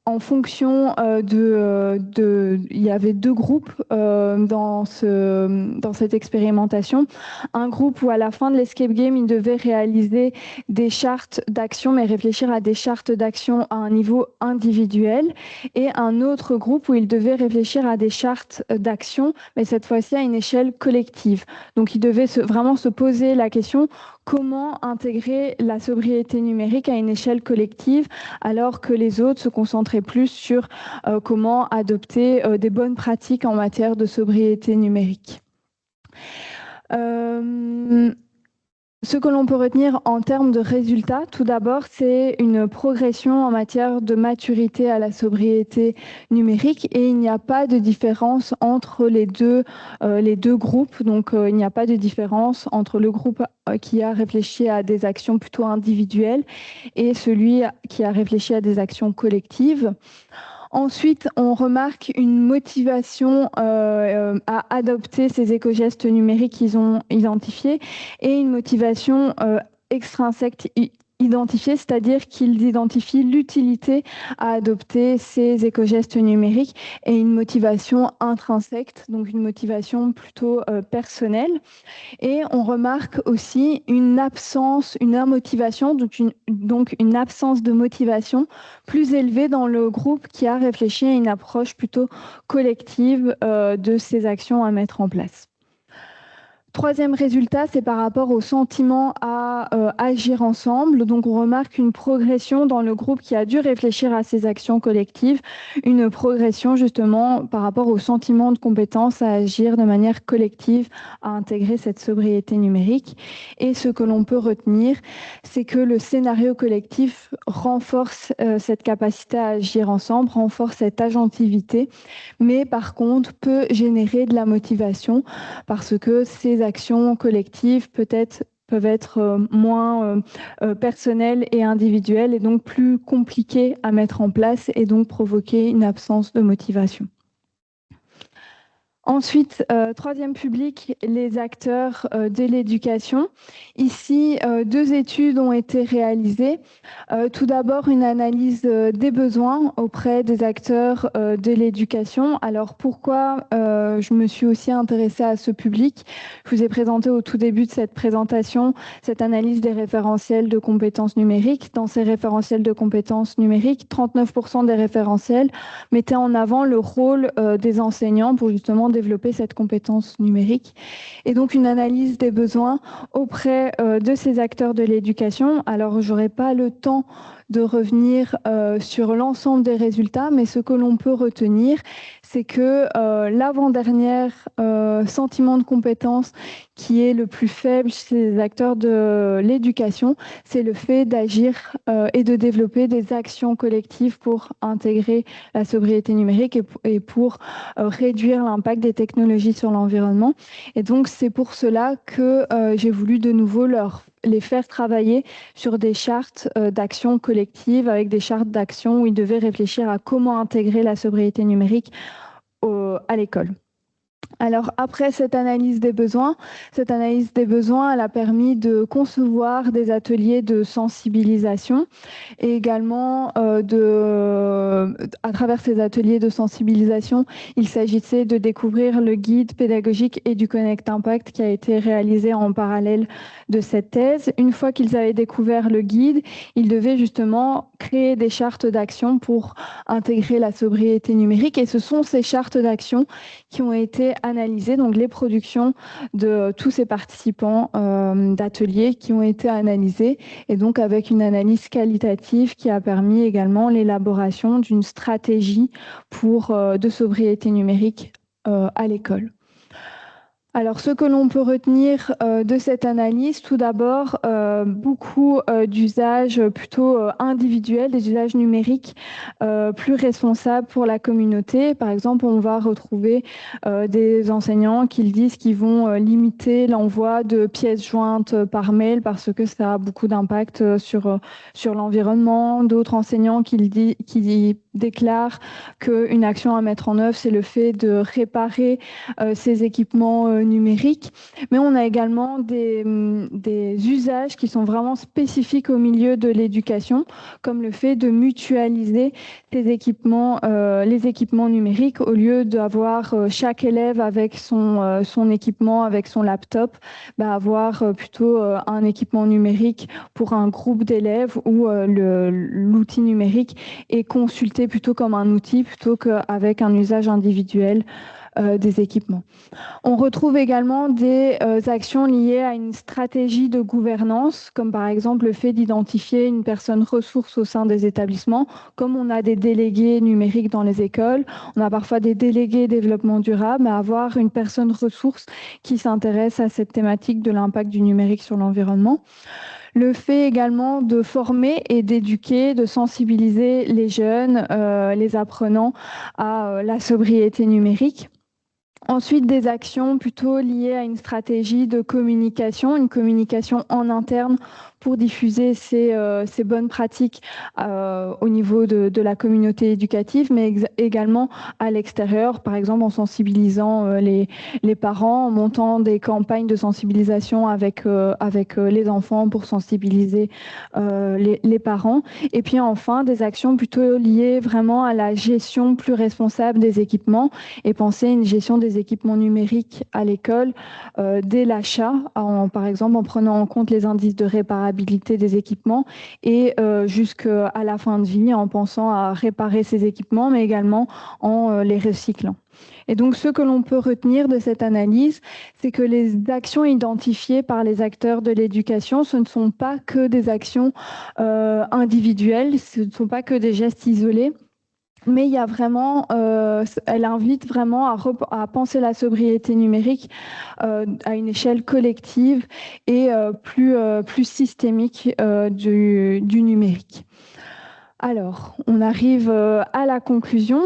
en fonction il y avait 2 groupes dans cette expérimentation. Un groupe où à la fin de l'escape game, ils devaient réaliser des chartes d'action, mais réfléchir à des chartes d'action à un niveau individuel. Et un autre groupe où ils devaient réfléchir à des chartes d'action, mais cette fois-ci à une échelle collective. Donc ils devaient vraiment se poser la question: comment intégrer la sobriété numérique à une échelle collective, alors que les autres se concentraient plus sur comment adopter des bonnes pratiques en matière de sobriété numérique. Ce que l'on peut retenir en termes de résultats, tout d'abord, c'est une progression en matière de maturité à la sobriété numérique et il n'y a pas de différence entre les deux groupes. Donc, il n'y a pas de différence entre le groupe qui a réfléchi à des actions plutôt individuelles et celui qui a réfléchi à des actions collectives. Ensuite, on remarque une motivation à adopter ces éco-gestes numériques qu'ils ont identifiés et une motivation extrinsèque identifiée, c'est-à-dire qu'ils identifient l'utilité à adopter ces éco-gestes numériques et une motivation intrinsèque, donc une motivation plutôt personnelle. Et on remarque aussi une absence, une amotivation, donc une absence de motivation plus élevée dans le groupe qui a réfléchi à une approche plutôt collective de ces actions à mettre en place. Troisième résultat, c'est par rapport au sentiment à agir ensemble. Donc, on remarque une progression dans le groupe qui a dû réfléchir à ces actions collectives, une progression justement par rapport au sentiment de compétence à agir de manière collective, à intégrer cette sobriété numérique. Et ce que l'on peut retenir, c'est que le scénario collectif renforce cette capacité à agir ensemble, renforce cette agentivité, mais par contre peut générer de la motivation parce que ces actions collectives peuvent être moins personnelles et individuelles et donc plus compliquées à mettre en place et donc provoquer une absence de motivation. Ensuite, troisième public, les acteurs de l'éducation. Ici, 2 études ont été réalisées. Tout d'abord, une analyse des besoins auprès des acteurs de l'éducation. Alors, pourquoi je me suis aussi intéressée à ce public? Je vous ai présenté au tout début de cette présentation cette analyse des référentiels de compétences numériques. Dans ces référentiels de compétences numériques, 39% des référentiels mettaient en avant le rôle des enseignants pour justement développer cette compétence numérique. Et donc, une analyse des besoins auprès de ces acteurs de l'éducation. Alors, je n'aurai pas le temps de revenir sur l'ensemble des résultats, mais ce que l'on peut retenir, c'est que l'avant-dernière sentiment de compétence qui est le plus faible chez les acteurs de l'éducation, c'est le fait d'agir et de développer des actions collectives pour intégrer la sobriété numérique et pour réduire l'impact des technologies sur l'environnement. Et donc, c'est pour cela que j'ai voulu de nouveau les faire travailler sur des chartes d'action collective, avec des chartes d'action où ils devaient réfléchir à comment intégrer la sobriété numérique à l'école. Alors, après cette analyse des besoins, elle a permis de concevoir des ateliers de sensibilisation et également à travers ces ateliers de sensibilisation, il s'agissait de découvrir le guide pédagogique EduConnect Impact qui a été réalisé en parallèle de cette thèse. Une fois qu'ils avaient découvert le guide, ils devaient justement créer des chartes d'action pour intégrer la sobriété numérique et ce sont ces chartes d'action qui ont été analysées, donc les productions de tous ces participants d'ateliers qui ont été analysées et donc avec une analyse qualitative qui a permis également l'élaboration d'une stratégie de sobriété numérique à l'école. Alors, ce que l'on peut retenir de cette analyse, tout d'abord, beaucoup d'usages plutôt individuels, des usages numériques plus responsables pour la communauté. Par exemple, on va retrouver des enseignants qui disent qu'ils vont limiter l'envoi de pièces jointes par mail parce que ça a beaucoup d'impact sur l'environnement. D'autres enseignants qui déclarent qu'une action à mettre en œuvre, c'est le fait de réparer ces équipements numériques. Mais on a également des usages qui sont vraiment spécifiques au milieu de l'éducation, comme le fait de mutualiser les équipements numériques au lieu d'avoir chaque élève avec son équipement, avec son laptop, avoir plutôt un équipement numérique pour un groupe d'élèves où l'outil numérique est consulté plutôt comme un outil plutôt qu'avec un usage individuel des équipements. On retrouve également des actions liées à une stratégie de gouvernance, comme par exemple le fait d'identifier une personne ressource au sein des établissements. Comme on a des délégués numériques dans les écoles, on a parfois des délégués développement durable, mais avoir une personne ressource qui s'intéresse à cette thématique de l'impact du numérique sur l'environnement. Le fait également de former et d'éduquer, de sensibiliser les jeunes, les apprenants à la sobriété numérique. Ensuite, des actions plutôt liées à une stratégie de communication, une communication en interne pour diffuser ces bonnes pratiques au niveau de la communauté éducative, mais également à l'extérieur, par exemple en sensibilisant les parents, en montant des campagnes de sensibilisation avec les enfants pour sensibiliser les parents. Et puis enfin, des actions plutôt liées vraiment à la gestion plus responsable des équipements et penser à une gestion des équipements numériques à l'école dès l'achat, par exemple en prenant en compte les indices de réparabilité des équipements et jusqu'à la fin de vie en pensant à réparer ces équipements, mais également en les recyclant. Et donc, ce que l'on peut retenir de cette analyse, c'est que les actions identifiées par les acteurs de l'éducation, ce ne sont pas que des actions individuelles, ce ne sont pas que des gestes isolés, mais il y a vraiment, elle invite vraiment à penser la sobriété numérique à une échelle collective et plus systémique du numérique. Alors, on arrive à la conclusion.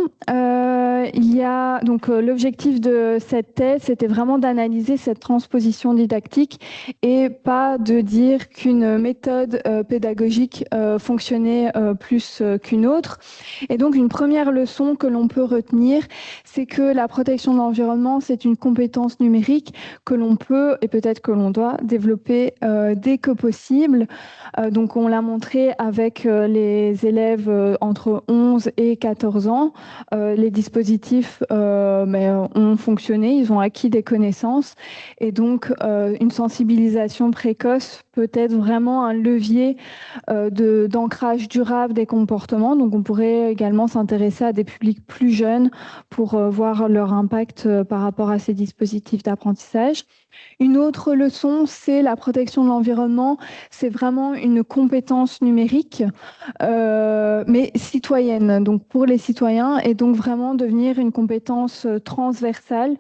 L'objectif de cette thèse, c'était vraiment d'analyser cette transposition didactique et pas de dire qu'une méthode pédagogique fonctionnait plus qu'une autre. Et donc, une première leçon que l'on peut retenir, c'est que la protection de l'environnement, c'est une compétence numérique que l'on peut et peut-être que l'on doit développer dès que possible. Donc, on l'a montré avec les élèves entre 11 et 14 ans. Les dispositifs ont fonctionné, ils ont acquis des connaissances et donc une sensibilisation précoce peut être vraiment un levier d'ancrage durable des comportements. Donc on pourrait également s'intéresser à des publics plus jeunes pour voir leur impact par rapport à ces dispositifs d'apprentissage. Une autre leçon, c'est la protection de l'environnement. C'est vraiment une compétence numérique, mais citoyenne, donc pour les citoyens, et donc vraiment devenir une compétence transversale.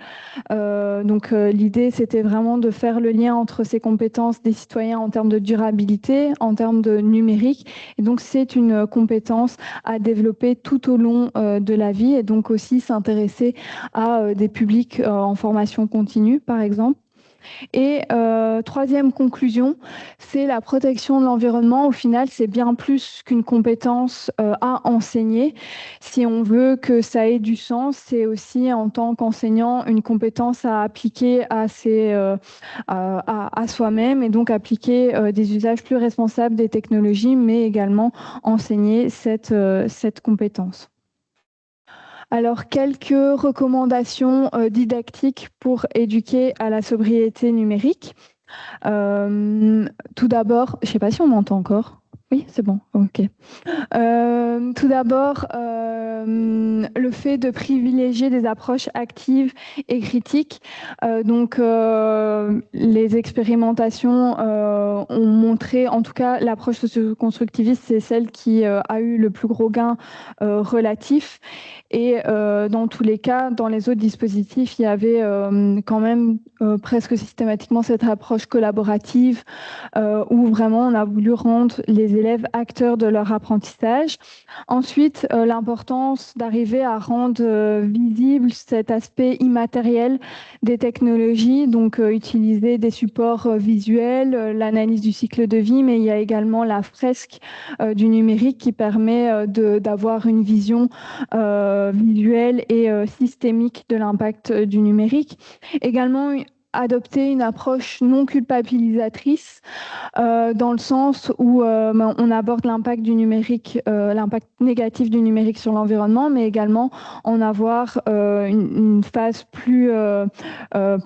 L'idée, c'était vraiment de faire le lien entre ces compétences des citoyens en termes de durabilité, en termes de numérique. Et donc, c'est une compétence à développer tout au long de la vie, et donc aussi s'intéresser à des publics en formation continue, par exemple. Et troisième conclusion, c'est la protection de l'environnement. Au final, c'est bien plus qu'une compétence à enseigner. Si on veut que ça ait du sens, c'est aussi en tant qu'enseignant une compétence à appliquer à soi-même et donc appliquer des usages plus responsables des technologies, mais également enseigner cette compétence. Alors, quelques recommandations didactiques pour éduquer à la sobriété numérique. Tout d'abord, je ne sais pas si on m'entend encore. Oui, c'est bon, ok. Tout d'abord, le fait de privilégier des approches actives et critiques. Les expérimentations ont montré, en tout cas, l'approche socio-constructiviste, c'est celle qui a eu le plus gros gain relatif. Et dans tous les cas, dans les autres dispositifs, il y avait quand même presque systématiquement cette approche collaborative où vraiment on a voulu rendre les élèves acteurs de leur apprentissage. Ensuite, l'importance d'arriver à rendre visible cet aspect immatériel des technologies, donc utiliser des supports visuels, l'analyse du cycle de vie, mais il y a également la fresque du numérique qui permet d'avoir une vision visuelle et systémique de l'impact du numérique. Également, adopter une approche non culpabilisatrice dans le sens où on aborde l'impact du numérique, l'impact négatif du numérique sur l'environnement, mais également en avoir une phase plus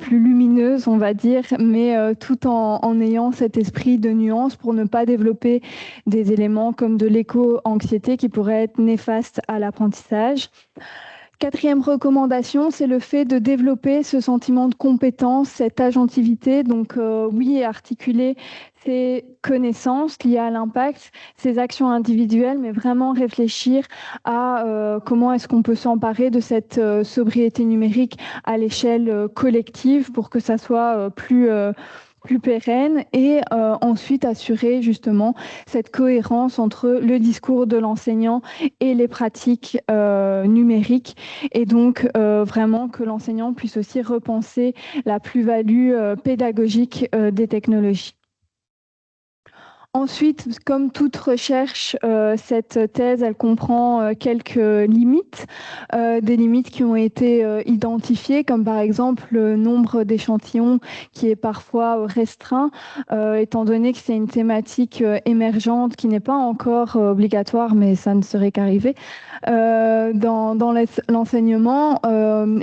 lumineuse, on va dire, mais tout en ayant cet esprit de nuance pour ne pas développer des éléments comme de l'éco-anxiété qui pourraient être néfastes à l'apprentissage. Quatrième recommandation, c'est le fait de développer ce sentiment de compétence, cette agentivité. Donc oui, articuler ses connaissances liées à l'impact, ses actions individuelles, mais vraiment réfléchir à comment est-ce qu'on peut s'emparer de cette sobriété numérique à l'échelle collective pour que ça soit plus pérenne et ensuite assurer justement cette cohérence entre le discours de l'enseignant et les pratiques numériques et donc vraiment que l'enseignant puisse aussi repenser la plus-value pédagogique des technologies. Ensuite, comme toute recherche, cette thèse, elle comprend quelques limites, des limites qui ont été identifiées, comme par exemple le nombre d'échantillons qui est parfois restreint, étant donné que c'est une thématique émergente qui n'est pas encore obligatoire, mais ça ne serait qu'arriver. Dans l'enseignement,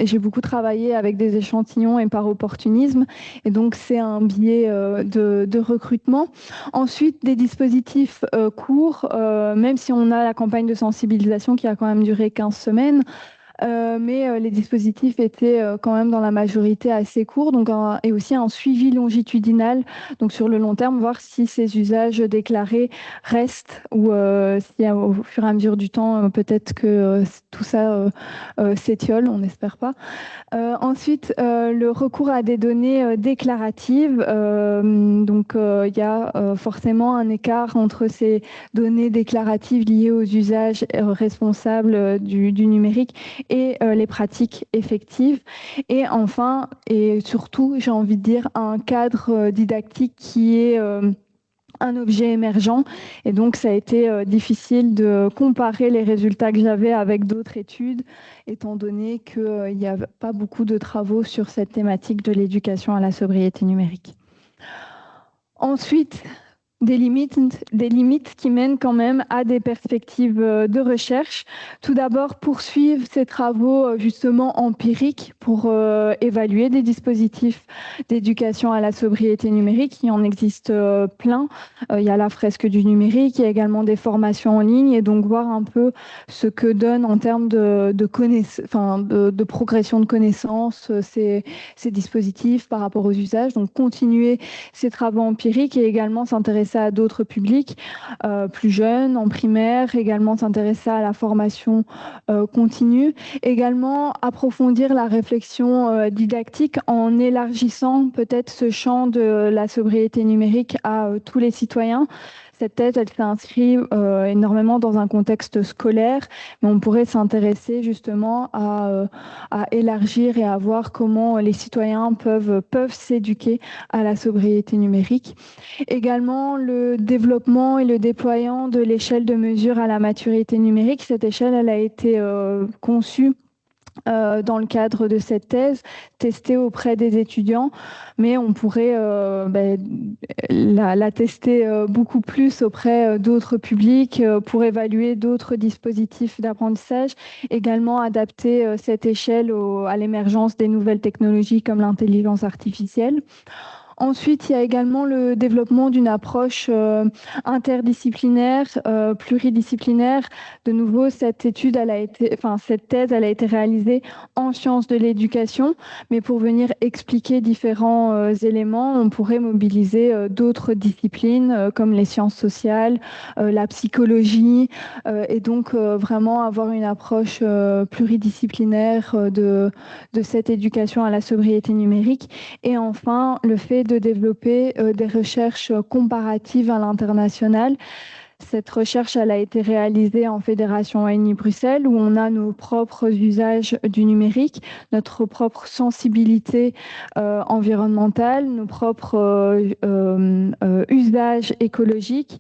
j'ai beaucoup travaillé avec des échantillons et par opportunisme, et donc c'est un biais de recrutement. Ensuite, des dispositifs courts, même si on a la campagne de sensibilisation qui a quand même duré 15 semaines, mais les dispositifs étaient quand même dans la majorité assez courts, donc et aussi un suivi longitudinal, donc sur le long terme, voir si ces usages déclarés restent ou si au fur et à mesure du temps, peut-être que tout ça s'étiole, on n'espère pas. Ensuite, le recours à des données déclaratives. Donc, il y a forcément un écart entre ces données déclaratives liées aux usages responsables du numérique et les pratiques effectives. Et enfin, et surtout, j'ai envie de dire, un cadre didactique qui est un objet émergent. Et donc, ça a été difficile de comparer les résultats que j'avais avec d'autres études, étant donné qu'il n'y a pas beaucoup de travaux sur cette thématique de l'éducation à la sobriété numérique. Ensuite, des limites qui mènent quand même à des perspectives de recherche. Tout d'abord, poursuivre ces travaux justement empiriques pour évaluer des dispositifs d'éducation à la sobriété numérique. Il en existe plein. Il y a la fresque du numérique, il y a également des formations en ligne et donc voir un peu ce que donne en termes de progression de connaissances ces dispositifs par rapport aux usages. Donc continuer ces travaux empiriques et également s'intéresser à d'autres publics plus jeunes, en primaire, également s'intéresser à la formation continue, également approfondir la réflexion didactique en élargissant peut-être ce champ de la sobriété numérique à tous les citoyens. Cette thèse, elle s'inscrit énormément dans un contexte scolaire, mais on pourrait s'intéresser justement à élargir et à voir comment les citoyens peuvent s'éduquer à la sobriété numérique. Également, le développement et le déploiement de l'échelle de mesure à la maturité numérique. Cette échelle, elle a été conçue dans le cadre de cette thèse, testée auprès des étudiants, mais on pourrait la tester beaucoup plus auprès d'autres publics pour évaluer d'autres dispositifs d'apprentissage, également adapter cette échelle à l'émergence des nouvelles technologies comme l'intelligence artificielle. Ensuite, il y a également le développement d'une approche interdisciplinaire, pluridisciplinaire. De nouveau, cette thèse, elle a été réalisée en sciences de l'éducation, mais pour venir expliquer différents éléments, on pourrait mobiliser d'autres disciplines comme les sciences sociales, la psychologie, et donc vraiment avoir une approche pluridisciplinaire de cette éducation à la sobriété numérique. Et enfin, le fait de développer des recherches comparatives à l'international. Cette recherche, elle a été réalisée en Fédération Wallonie-Bruxelles, où on a nos propres usages du numérique, notre propre sensibilité environnementale, nos propres usages écologiques,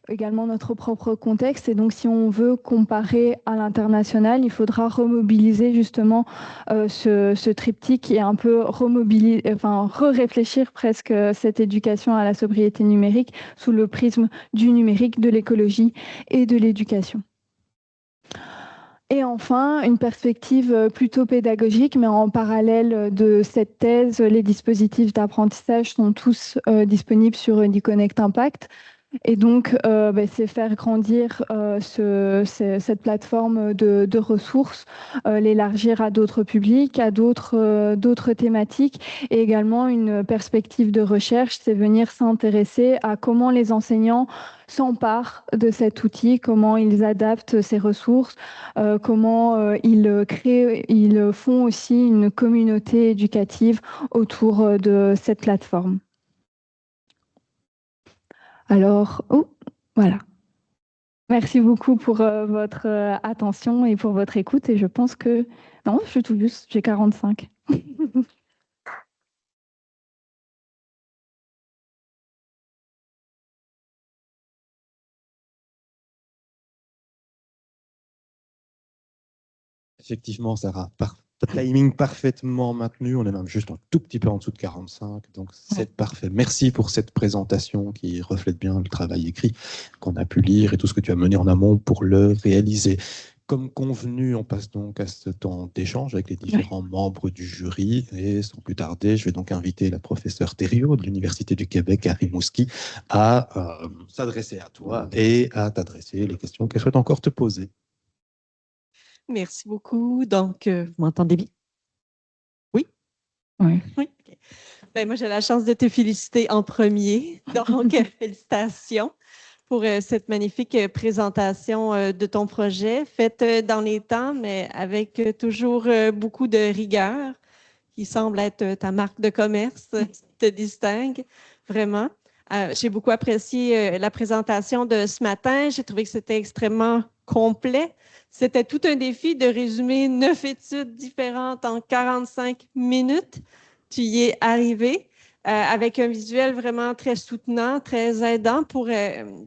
également notre propre contexte. Et donc, si on veut comparer à l'international, il faudra remobiliser justement ce triptyque et un peu re-réfléchir presque cette éducation à la sobriété numérique sous le prisme du numérique, de l'écologie et de l'éducation. Et enfin, une perspective plutôt pédagogique, mais en parallèle de cette thèse, les dispositifs d'apprentissage sont tous disponibles sur EduConnect Impact. Et donc, c'est faire grandir cette plateforme de ressources, l'élargir à d'autres publics, à d'autres thématiques, et également une perspective de recherche, c'est venir s'intéresser à comment les enseignants s'emparent de cet outil, comment ils adaptent ces ressources, comment ils font aussi une communauté éducative autour de cette plateforme. Alors, voilà. Merci beaucoup pour votre attention et pour votre écoute. Et je pense que... Non, je suis tout juste, j'ai 45. Effectivement, Sarah, timing parfaitement maintenu. On est même juste un tout petit peu en dessous de 45, donc c'est parfait. Merci pour cette présentation qui reflète bien le travail écrit qu'on a pu lire et tout ce que tu as mené en amont pour le réaliser. Comme convenu, on passe donc à ce temps d'échange avec les différents membres du jury. Et sans plus tarder, je vais donc inviter la professeure Thériault de l'Université du Québec à Rimouski à s'adresser à toi et à t'adresser les questions qu'elle souhaite encore te poser. Merci beaucoup. Donc, vous m'entendez bien? Oui? Oui. Oui. Okay. Ben, moi, j'ai la chance de te féliciter en premier. Donc, félicitations pour cette magnifique présentation de ton projet, faite dans les temps, mais avec toujours beaucoup de rigueur, qui semble être ta marque de commerce, qui te distingue vraiment. J'ai beaucoup apprécié la présentation de ce matin. J'ai trouvé que c'était extrêmement complet. C'était tout un défi de résumer 9 études différentes en 45 minutes. Tu y es arrivé avec un visuel vraiment très soutenant, très aidant pour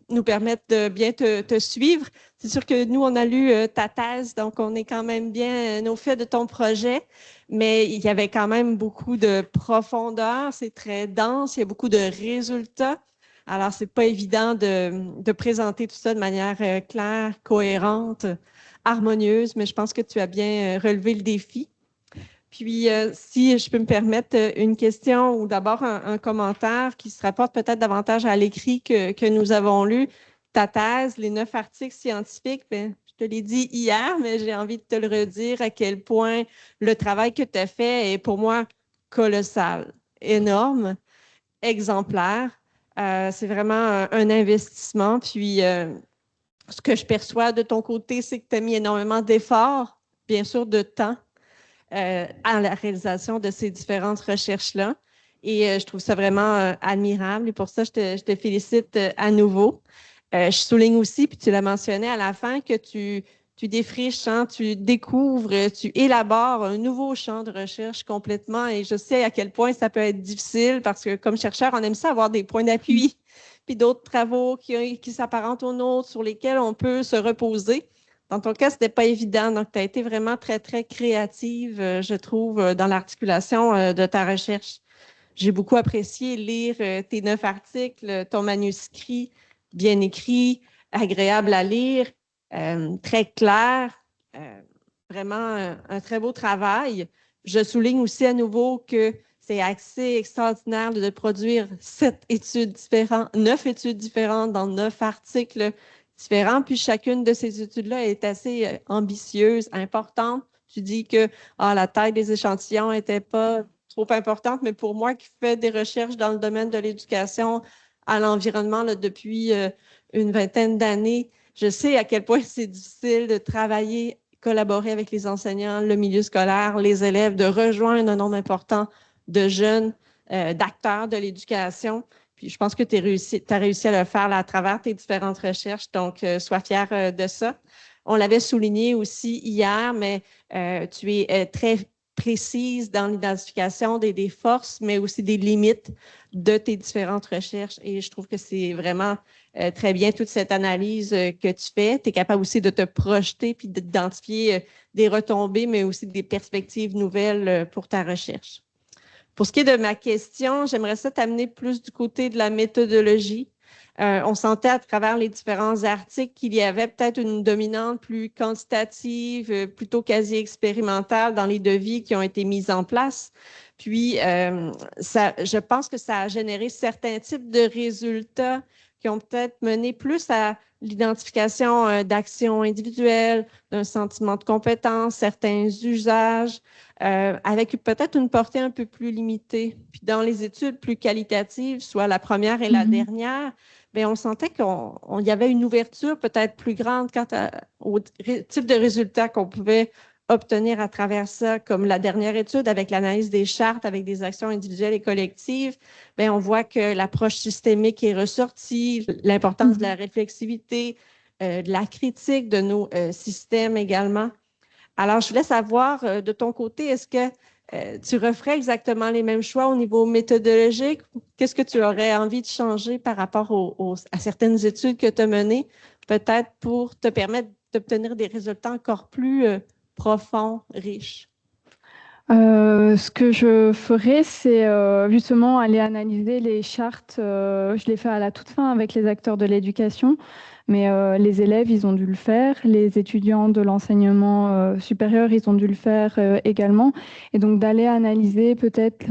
nous permettre de bien te suivre. C'est sûr que nous, on a lu ta thèse, donc on est quand même bien au fait de ton projet, mais il y avait quand même beaucoup de profondeur, c'est très dense, il y a beaucoup de résultats. Alors, c'est pas évident de présenter tout ça de manière claire, cohérente, harmonieuse, mais je pense que tu as bien relevé le défi. Puis, si je peux me permettre une question ou d'abord un commentaire qui se rapporte peut-être davantage à l'écrit que nous avons lu, ta thèse, les 9 articles scientifiques, bien, je te l'ai dit hier, mais j'ai envie de te le redire à quel point le travail que tu as fait est pour moi colossal, énorme, exemplaire. C'est vraiment un investissement. Puis, ce que je perçois de ton côté, c'est que tu as mis énormément d'efforts, bien sûr, de temps à la réalisation de ces différentes recherches-là. Et je trouve ça vraiment admirable. Et pour ça, je te félicite à nouveau. Je souligne aussi, puis tu l'as mentionné à la fin, que tu défriches, hein, tu découvres, tu élabores un nouveau champ de recherche complètement. Et je sais à quel point ça peut être difficile parce que comme chercheur, on aime ça avoir des points d'appui, puis d'autres travaux qui s'apparentent aux nôtres sur lesquels on peut se reposer. Dans ton cas, ce n'était pas évident. Donc, tu as été vraiment très, très créative, je trouve, dans l'articulation de ta recherche. J'ai beaucoup apprécié lire tes 9 articles, ton manuscrit bien écrit, agréable à lire, très clair, vraiment un très beau travail. Je souligne aussi à nouveau que c'est assez extraordinaire de produire 9 études différentes dans 9 articles différents. Puis chacune de ces études-là est assez ambitieuse, importante. Tu dis que la taille des échantillons n'était pas trop importante, mais pour moi qui fais des recherches dans le domaine de l'éducation à l'environnement depuis une vingtaine d'années, je sais à quel point c'est difficile de travailler, collaborer avec les enseignants, le milieu scolaire, les élèves, de rejoindre un nombre important de jeunes, d'acteurs de l'éducation. Puis je pense que tu as réussi à le faire là, à travers tes différentes recherches, donc sois fière de ça. On l'avait souligné aussi hier, mais tu es très précise dans l'identification des forces, mais aussi des limites de tes différentes recherches. Et je trouve que c'est vraiment très bien toute cette analyse que tu fais. Tu es capable aussi de te projeter puis d'identifier des retombées, mais aussi des perspectives nouvelles pour ta recherche. Pour ce qui est de ma question, j'aimerais ça t'amener plus du côté de la méthodologie. On sentait à travers les différents articles qu'il y avait peut-être une dominante plus quantitative, plutôt quasi expérimentale dans les devis qui ont été mis en place. Puis, je pense que ça a généré certains types de résultats qui ont peut-être mené plus à l'identification d'actions individuelles, d'un sentiment de compétence, certains usages, avec peut-être une portée un peu plus limitée. Puis dans les études plus qualitatives, soit la première et la dernière, bien, on sentait qu'il y avait une ouverture peut-être plus grande quant au type de résultats qu'on pouvait obtenir à travers ça, comme la dernière étude avec l'analyse des chartes avec des actions individuelles et collectives. Bien, on voit que l'approche systémique est ressortie, l'importance de la réflexivité, de la critique de nos systèmes également. Alors, je voulais savoir, de ton côté, est-ce que tu referais exactement les mêmes choix au niveau méthodologique? Qu'est-ce que tu aurais envie de changer par rapport à certaines études que tu as menées, peut-être pour te permettre d'obtenir des résultats encore plus profonds, riches? Ce que je ferais, c'est justement aller analyser les chartes. Je l'ai fait à la toute fin avec les acteurs de l'éducation, mais les élèves, ils ont dû le faire. Les étudiants de l'enseignement supérieur, ils ont dû le faire également. Et donc d'aller analyser peut-être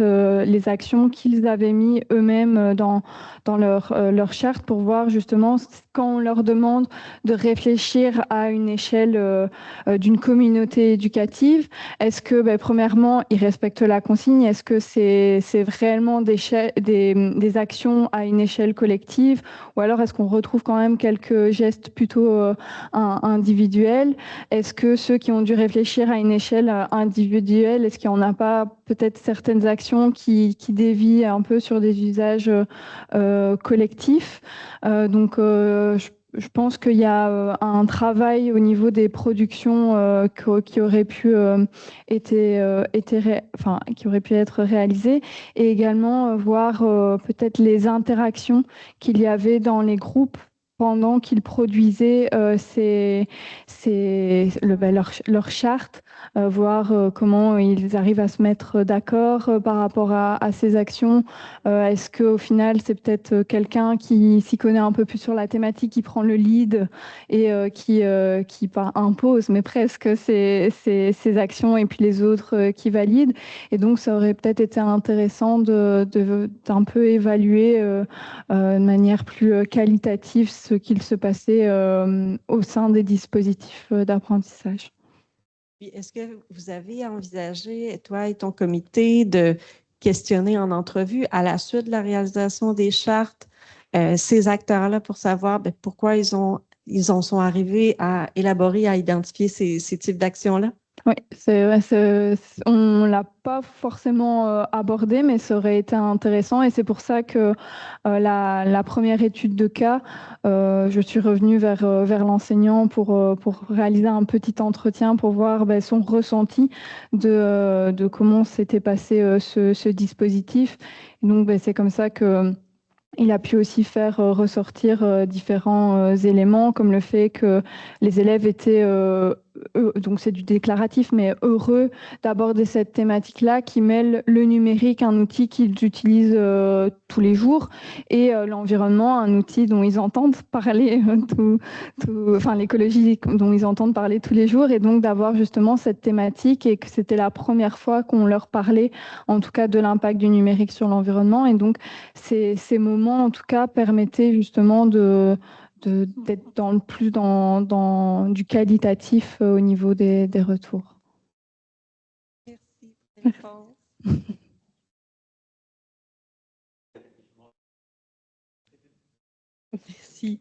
les actions qu'ils avaient mis eux-mêmes dans leur charte pour voir justement quand on leur demande de réfléchir à une échelle d'une communauté éducative, est-ce que, premièrement, ils respectent la consigne? Est-ce que c'est réellement des actions à une échelle collective? Ou alors, est-ce qu'on retrouve quand même quelques gestes plutôt individuels? Est-ce que ceux qui ont dû réfléchir à une échelle individuelle, est-ce qu'il n'y en a pas peut-être certaines actions qui dévient un peu sur des usages collectifs? Donc, je pense qu'il y a un travail au niveau des productions qui aurait pu qui aurait pu être réalisé, et également voir peut-être les interactions qu'il y avait dans les groupes pendant qu'ils produisaient leur charte, voir comment ils arrivent à se mettre d'accord par rapport à ces actions. Est-ce qu'au final, c'est peut-être quelqu'un qui s'y connaît un peu plus sur la thématique, qui prend le lead et qui pas impose, mais presque ces actions, et puis les autres qui valident. Et donc, ça aurait peut-être été intéressant d'un peu évaluer de manière plus qualitative ce qu'il se passait au sein des dispositifs d'apprentissage. Est-ce que vous avez envisagé, toi et ton comité, de questionner en entrevue à la suite de la réalisation des chartes ces acteurs-là pour savoir pourquoi ils en sont arrivés à élaborer, à identifier ces types d'actions-là? Oui, on ne l'a pas forcément abordé, mais ça aurait été intéressant. Et c'est pour ça que la première étude de cas, je suis revenue vers l'enseignant pour réaliser un petit entretien pour voir son ressenti de comment s'était passé ce dispositif. Et donc, c'est comme ça que il a pu aussi faire ressortir différents éléments, comme le fait que les élèves étaient, donc c'est du déclaratif, mais heureux d'aborder cette thématique-là qui mêle le numérique, un outil qu'ils utilisent tous les jours, et l'environnement, un outil dont ils entendent parler, l'écologie dont ils entendent parler tous les jours, et donc d'avoir justement cette thématique, et que c'était la première fois qu'on leur parlait, en tout cas, de l'impact du numérique sur l'environnement. Et donc, ces moments, en tout cas, permettaient justement d'être plus dans du qualitatif au niveau des retours. Merci. Merci.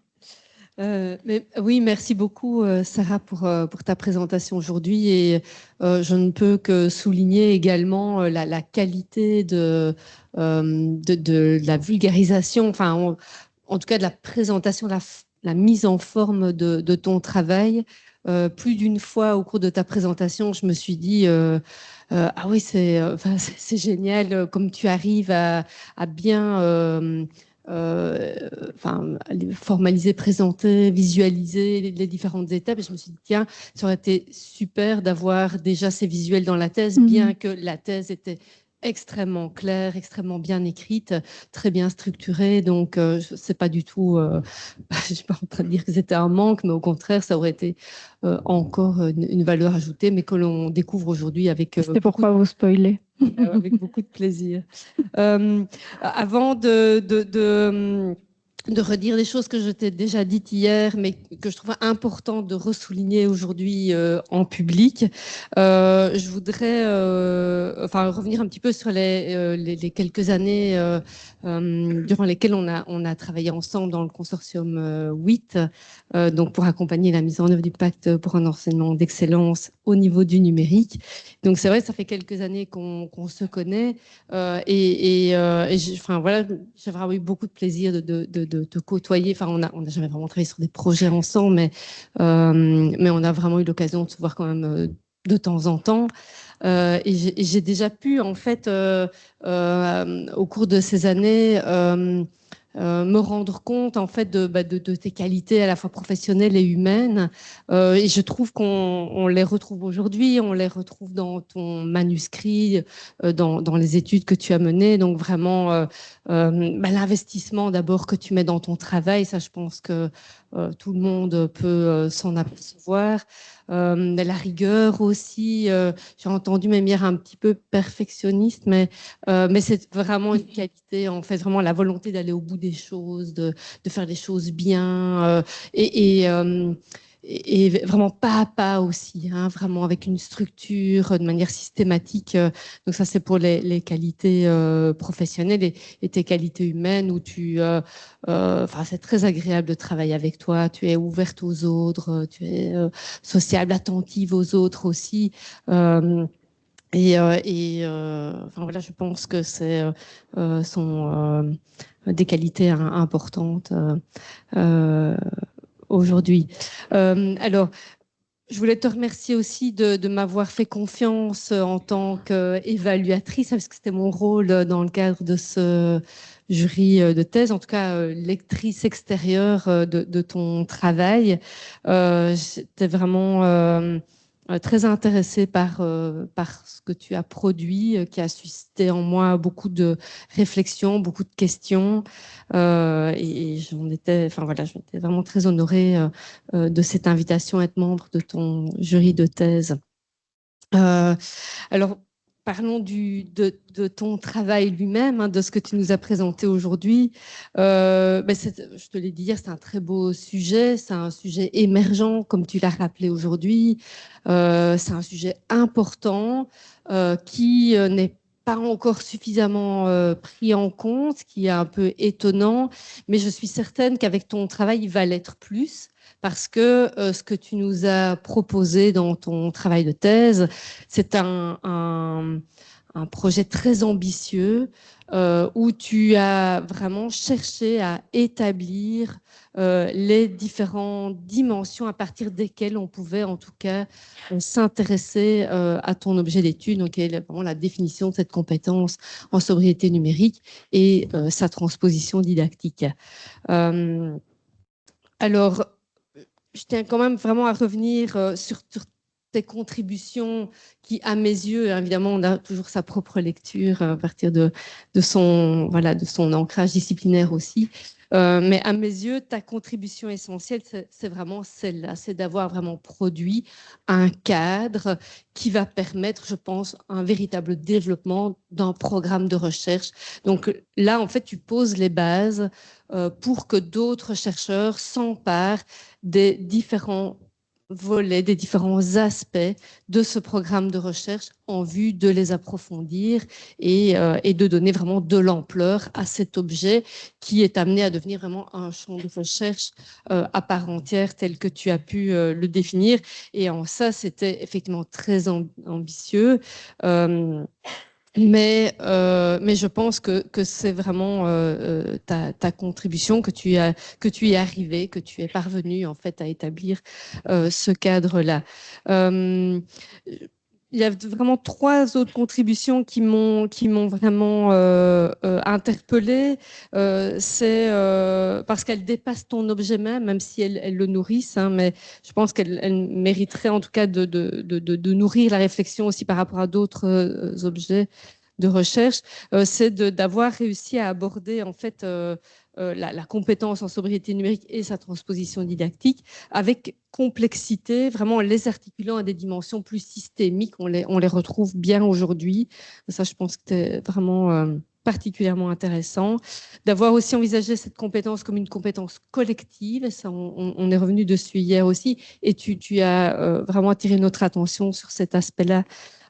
Merci beaucoup, Sarah, pour ta présentation aujourd'hui. Et je ne peux que souligner également la qualité de la vulgarisation, enfin, en tout cas de la présentation, la mise en forme de ton travail. Plus d'une fois au cours de ta présentation, je me suis dit ah oui, c'est génial comme tu arrives à bien formaliser, présenter, visualiser les différentes étapes. Et je me suis dit, tiens, ça aurait été super d'avoir déjà ces visuels dans la thèse, bien que la thèse était extrêmement claire, extrêmement bien écrite, très bien structurée. Donc, c'est pas du tout, je suis pas en train de dire que c'était un manque, mais au contraire, ça aurait été encore une valeur ajoutée, mais que l'on découvre aujourd'hui avec... C'était pourquoi vous spoilez. Avec beaucoup de plaisir. Avant de redire des choses que je t'ai déjà dites hier, mais que je trouve important de ressouligner aujourd'hui en public. Je voudrais revenir un petit peu sur les quelques années durant lesquelles on a travaillé ensemble dans le consortium 8, donc pour accompagner la mise en œuvre du pacte pour un enseignement d'excellence au niveau du numérique. Donc c'est vrai, ça fait quelques années qu'on se connaît j'ai vraiment eu beaucoup de plaisir de te côtoyer. Enfin, on n'a jamais vraiment travaillé sur des projets ensemble, mais on a vraiment eu l'occasion de se voir quand même de temps en temps. Et j'ai déjà pu, en fait, au cours de ces années, me rendre compte en fait de tes qualités à la fois professionnelles et humaines. Et je trouve qu'on les retrouve aujourd'hui, on les retrouve dans ton manuscrit, dans les études que tu as menées. Donc vraiment, l'investissement d'abord que tu mets dans ton travail, ça je pense que tout le monde peut s'en apercevoir. La rigueur aussi, j'ai entendu même hier un petit peu perfectionniste, mais c'est vraiment une qualité, en fait, vraiment la volonté d'aller au bout des choses, de faire les choses bien et vraiment pas à pas aussi, hein, vraiment avec une structure de manière systématique. Donc ça, c'est pour les qualités professionnelles et tes qualités humaines où c'est très agréable de travailler avec toi. Tu es ouverte aux autres, tu es sociable, attentive aux autres aussi. Je pense que c'est sont des qualités importantes aujourd'hui. Alors, je voulais te remercier aussi de m'avoir fait confiance en tant qu'évaluatrice, parce que c'était mon rôle dans le cadre de ce jury de thèse, en tout cas lectrice extérieure de ton travail. J'étais vraiment très intéressée par ce que tu as produit, qui a suscité en moi beaucoup de réflexions, beaucoup de questions. Je m'étais vraiment très honorée de cette invitation à être membre de ton jury de thèse. Alors, parlons de ton travail lui-même, hein, de ce que tu nous as présenté aujourd'hui. Je te l'ai dit hier, c'est un très beau sujet, c'est un sujet émergent, comme tu l'as rappelé aujourd'hui. C'est un sujet important qui n'est pas encore suffisamment pris en compte, qui est un peu étonnant, mais je suis certaine qu'avec ton travail, il va l'être plus. Parce que ce que tu nous as proposé dans ton travail de thèse, c'est un projet très ambitieux où tu as vraiment cherché à établir les différentes dimensions à partir desquelles on pouvait en tout cas s'intéresser à ton objet d'étude, donc vraiment la définition de cette compétence en sobriété numérique et sa transposition didactique. Alors, je tiens quand même vraiment à revenir sur tes contributions qui, à mes yeux, évidemment, on a toujours sa propre lecture à partir de son ancrage disciplinaire aussi. Mais à mes yeux, ta contribution essentielle, c'est vraiment celle-là, c'est d'avoir vraiment produit un cadre qui va permettre, je pense, un véritable développement d'un programme de recherche. Donc là, en fait, tu poses les bases pour que d'autres chercheurs s'emparent des différents volets, des différents aspects de ce programme de recherche en vue de les approfondir et de donner vraiment de l'ampleur à cet objet qui est amené à devenir vraiment un champ de recherche à part entière tel que tu as pu le définir. Et en ça, c'était effectivement très ambitieux. Mais je pense que c'est vraiment ta contribution, que tu y es arrivé, que tu es parvenu en fait à établir ce cadre-là. Il y a vraiment 3 autres contributions qui m'ont vraiment interpellée. C'est parce qu'elles dépassent ton objet même si elles le nourrissent, hein, mais je pense qu'elles mériteraient en tout cas de nourrir la réflexion aussi par rapport à d'autres objets de recherche. C'est d'avoir réussi à aborder en fait la compétence en sobriété numérique et sa transposition didactique avec complexité, vraiment en les articulant à des dimensions plus systémiques. On les retrouve bien aujourd'hui. Ça, je pense que c'est vraiment particulièrement intéressant, d'avoir aussi envisagé cette compétence comme une compétence collective. Ça, on est revenu dessus hier aussi, et tu as vraiment attiré notre attention sur cet aspect-là.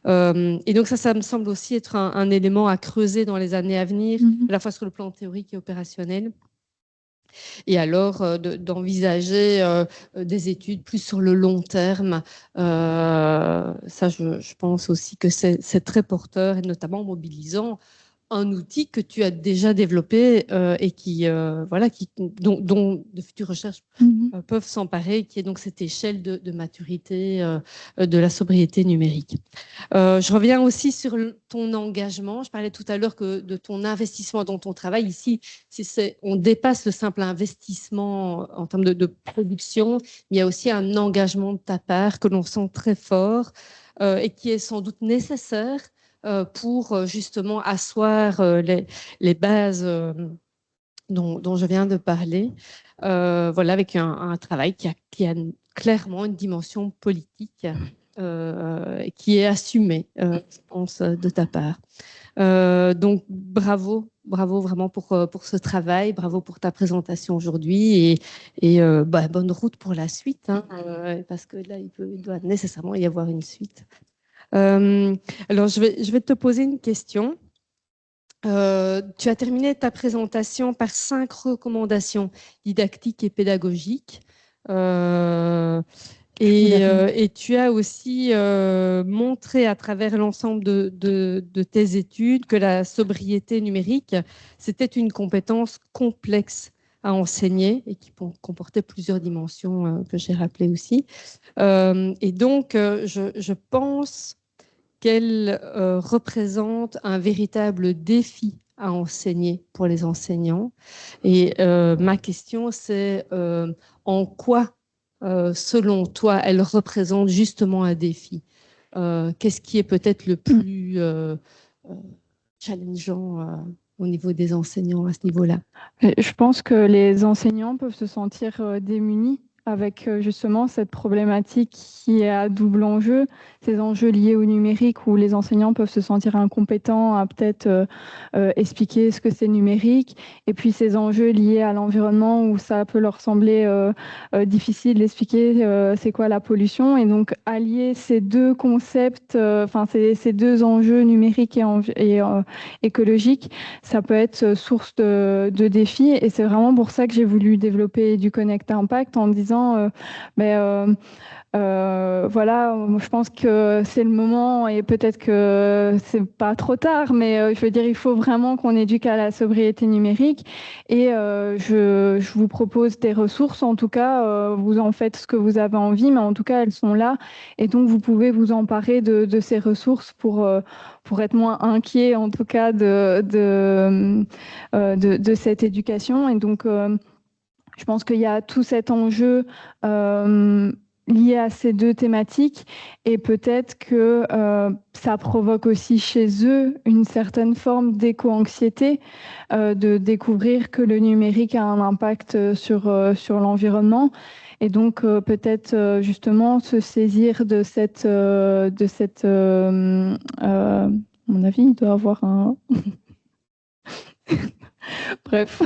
Et donc ça me semble aussi être un élément à creuser dans les années à venir, à la fois sur le plan théorique et opérationnel. Et alors d'envisager des études plus sur le long terme. Ça, je pense aussi que c'est très porteur, et notamment mobilisant un outil que tu as déjà développé et dont de futures recherches peuvent s'emparer, qui est donc cette échelle de maturité de la sobriété numérique. Je reviens aussi sur ton engagement. Je parlais tout à l'heure de ton investissement dans ton travail. Ici, on dépasse le simple investissement en termes de production. Il y a aussi un engagement de ta part que l'on sent très fort et qui est sans doute nécessaire pour justement asseoir les bases dont je viens de parler. Voilà, avec un travail qui a clairement une dimension politique qui est assumée, je pense, de ta part. Donc, bravo vraiment pour ce travail, bravo pour ta présentation aujourd'hui et bonne route pour la suite, hein, parce que là, il doit nécessairement y avoir une suite. Alors, je vais te poser une question. Tu as terminé ta présentation par 5 recommandations didactiques et pédagogiques. Et tu as aussi montré à travers l'ensemble de tes études que la sobriété numérique, c'était une compétence complexe à enseigner et qui comportait plusieurs dimensions que j'ai rappelées aussi. Et donc, je pense qu'elle représente un véritable défi à enseigner pour les enseignants. Et ma question, c'est en quoi, selon toi, elle représente justement un défi? Qu'est-ce qui est peut-être le plus challengeant au niveau des enseignants à ce niveau-là? Je pense que les enseignants peuvent se sentir démunis avec justement cette problématique qui est à double enjeu, ces enjeux liés au numérique où les enseignants peuvent se sentir incompétents à peut-être expliquer ce que c'est numérique, et puis ces enjeux liés à l'environnement où ça peut leur sembler difficile d'expliquer c'est quoi la pollution. Et donc allier ces deux concepts, ces deux enjeux numériques et écologiques, ça peut être source de défis. Et c'est vraiment pour ça que j'ai voulu développer du Connect Impact en disant voilà, je pense que c'est le moment et peut-être que c'est pas trop tard, mais je veux dire, il faut vraiment qu'on éduque à la sobriété numérique. Et je vous propose des ressources. En tout cas, vous en faites ce que vous avez envie, mais en tout cas, elles sont là. Et donc, vous pouvez vous emparer de ces ressources pour être moins inquiet, en tout cas, de cette éducation. Et donc, je pense qu'il y a tout cet enjeu lié à ces deux thématiques, et peut-être que ça provoque aussi chez eux une certaine forme d'éco-anxiété, de découvrir que le numérique a un impact sur l'environnement. Et donc peut-être justement se saisir de à mon avis, il doit avoir un bref,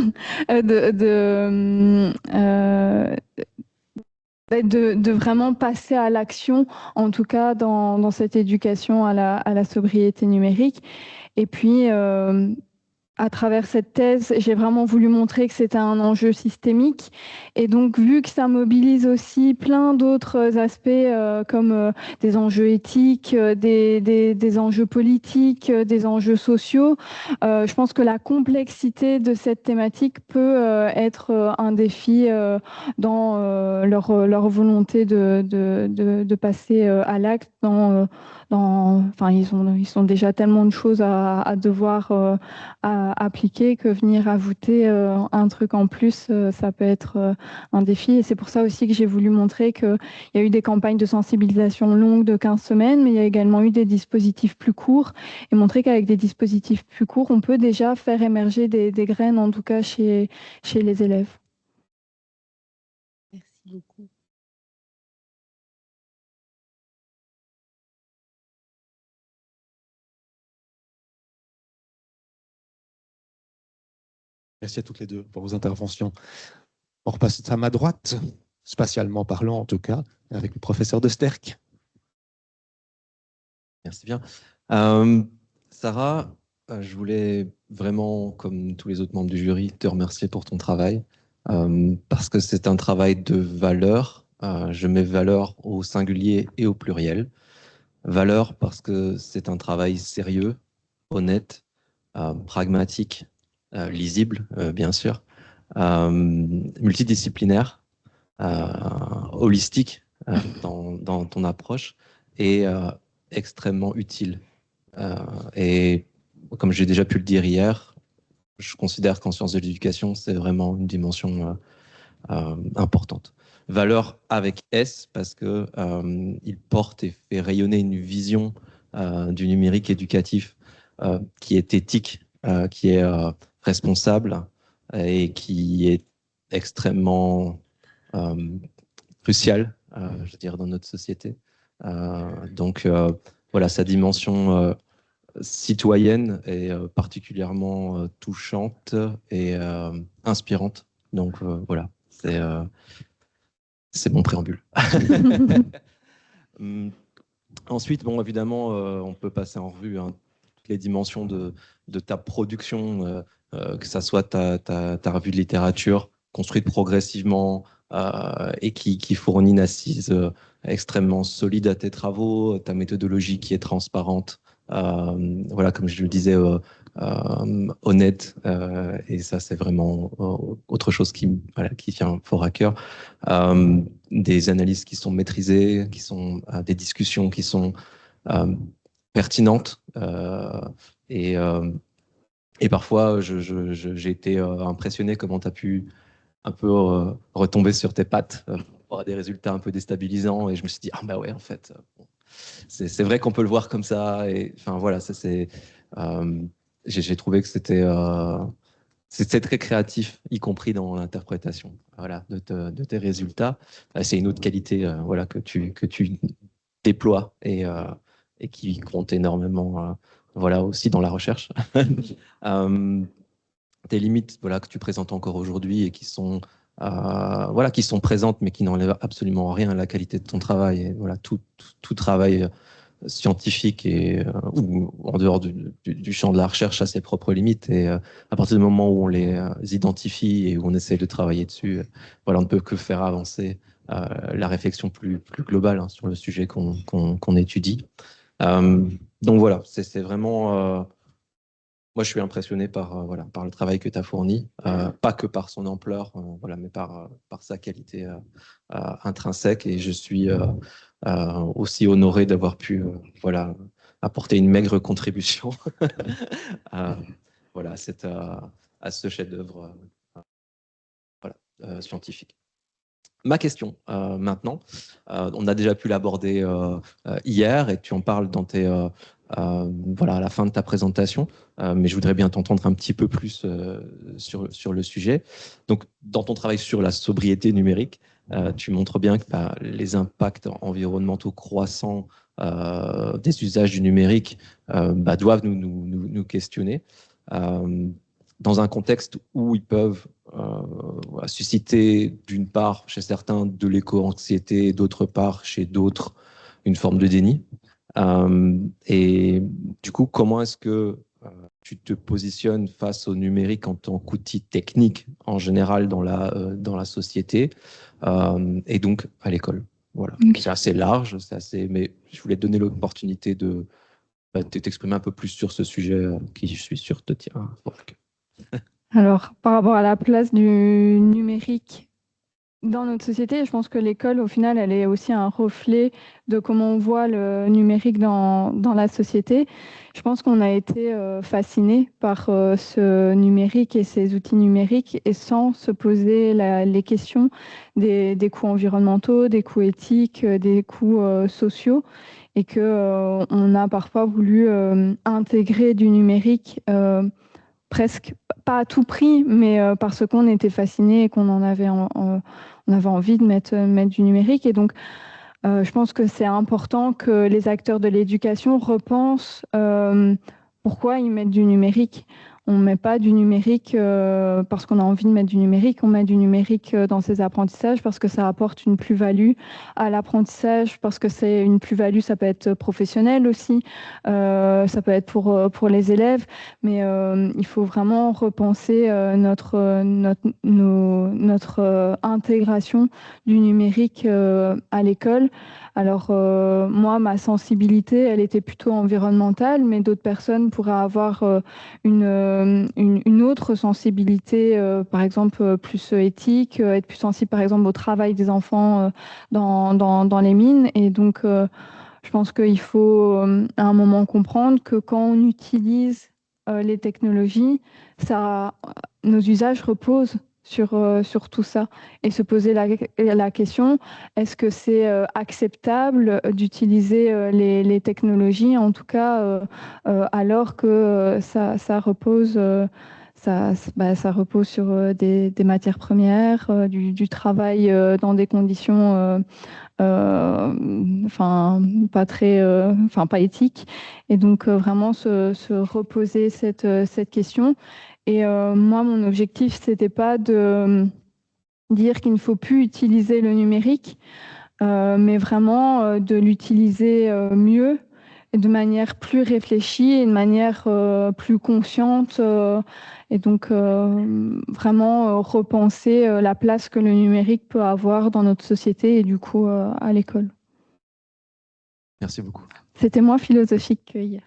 de vraiment passer à l'action, en tout cas dans cette éducation à la sobriété numérique. Et puis, à travers cette thèse, j'ai vraiment voulu montrer que c'était un enjeu systémique. Et donc, vu que ça mobilise aussi plein d'autres aspects comme des enjeux éthiques, des enjeux politiques, des enjeux sociaux, je pense que la complexité de cette thématique peut être un défi dans leur volonté de passer à l'acte ils sont déjà tellement de choses à devoir appliquer que venir ajouter un truc en plus, ça peut être un défi. Et c'est pour ça aussi que j'ai voulu montrer qu'il y a eu des campagnes de sensibilisation longues de 15 semaines, mais il y a également eu des dispositifs plus courts, et montrer qu'avec des dispositifs plus courts, on peut déjà faire émerger des graines, en tout cas chez les élèves. Merci beaucoup. Merci à toutes les deux pour vos interventions. On repasse à ma droite, spatialement parlant en tout cas, avec le professeur de Sterck. Merci bien. Sarah, je voulais vraiment, comme tous les autres membres du jury, te remercier pour ton travail, parce que c'est un travail de valeur. Je mets valeur au singulier et au pluriel. Valeur parce que c'est un travail sérieux, honnête, pragmatique, lisible, bien sûr, multidisciplinaire, holistique dans ton approche et extrêmement utile. Et comme j'ai déjà pu le dire hier, je considère qu'en sciences de l'éducation, c'est vraiment une dimension importante. Valeur avec S, parce que il porte et fait rayonner une vision du numérique éducatif qui est éthique, qui est responsable et qui est extrêmement crucial, je veux dire, dans notre société. Donc, voilà, sa dimension citoyenne est particulièrement touchante et inspirante. Donc, voilà, c'est mon préambule. Ensuite, bon, évidemment, on peut passer en revue toutes les dimensions de ta production, que ça soit ta revue de littérature, construite progressivement et qui fournit une assise extrêmement solide à tes travaux, ta méthodologie qui est transparente, voilà, comme je le disais, honnête, et ça c'est vraiment autre chose qui tient fort à cœur. Des analyses qui sont maîtrisées, qui sont des discussions qui sont pertinentes, et parfois j'ai été impressionné comment tu as pu un peu retomber sur tes pattes pour des résultats un peu déstabilisants, et je me suis dit ah bah ouais, en fait c'est vrai qu'on peut le voir comme ça, et enfin voilà, ça c'est j'ai trouvé que c'était très créatif, y compris dans l'interprétation, voilà, de tes résultats. C'est une autre qualité, voilà, que tu déploies et qui compte énormément, voilà, aussi dans la recherche. Tes limites, voilà, que tu présentes encore aujourd'hui et qui sont voilà, qui sont présentes, mais qui n'enlèvent absolument rien à la qualité de ton travail. Et voilà, tout travail scientifique et ou en dehors du champ de la recherche a ses propres limites, et à partir du moment où on les identifie et où on essaie de travailler dessus, voilà, on ne peut que faire avancer la réflexion plus globale sur le sujet qu'on étudie. Donc voilà, c'est vraiment moi je suis impressionné par voilà, par le travail que tu as fourni, pas que par son ampleur, voilà, mais par sa qualité intrinsèque, et je suis aussi honoré d'avoir pu voilà, apporter une maigre contribution voilà, à ce chef-d'œuvre voilà, scientifique. Ma question maintenant, on a déjà pu l'aborder hier, et tu en parles dans tes voilà, à la fin de ta présentation, mais je voudrais bien t'entendre un petit peu plus sur le sujet. Donc, dans ton travail sur la sobriété numérique, tu montres bien que les impacts environnementaux croissants des usages du numérique doivent nous questionner. Dans un contexte où ils peuvent susciter d'une part chez certains de l'éco-anxiété, d'autre part chez d'autres une forme de déni. Et du coup, comment est-ce que tu te positionnes face au numérique en tant qu'outil technique en général dans la société et donc à l'école? Voilà. Okay. C'est assez large, mais je voulais te donner l'opportunité de t'exprimer un peu plus sur ce sujet qui, je suis sûr, te tient fort à cœur. Alors, par rapport à la place du numérique dans notre société, je pense que l'école, au final, elle est aussi un reflet de comment on voit le numérique dans la société. Je pense qu'on a été fascinés par ce numérique et ces outils numériques, et sans se poser les questions des coûts environnementaux, des coûts éthiques, des coûts sociaux, et qu'on a parfois voulu intégrer du numérique presque pas à tout prix, mais parce qu'on était fascinés et qu'on avait envie de mettre du numérique. Et donc, je pense que c'est important que les acteurs de l'éducation repensent pourquoi ils mettent du numérique. On met pas du numérique parce qu'on a envie de mettre du numérique, on met du numérique dans ses apprentissages parce que ça apporte une plus-value à l'apprentissage, parce que c'est une plus-value, ça peut être professionnel aussi, ça peut être pour les élèves, mais il faut vraiment repenser notre intégration du numérique à l'école. Alors moi, ma sensibilité, elle était plutôt environnementale, mais d'autres personnes pourraient avoir une autre sensibilité, par exemple plus éthique, être plus sensible par exemple au travail des enfants dans les mines. Et donc, je pense qu'il faut à un moment comprendre que quand on utilise les technologies, nos usages reposent sur tout ça. Et se poser la question, est-ce que c'est acceptable d'utiliser les technologies, en tout cas alors que ça repose ça repose sur des matières premières, du travail dans des conditions pas éthiques. Et donc vraiment se reposer cette question. Et moi, mon objectif, c'était pas de dire qu'il ne faut plus utiliser le numérique, mais vraiment de l'utiliser mieux, et de manière plus réfléchie et de manière plus consciente. Et donc, vraiment repenser la place que le numérique peut avoir dans notre société et du coup à l'école. Merci beaucoup. C'était moins philosophique que hier.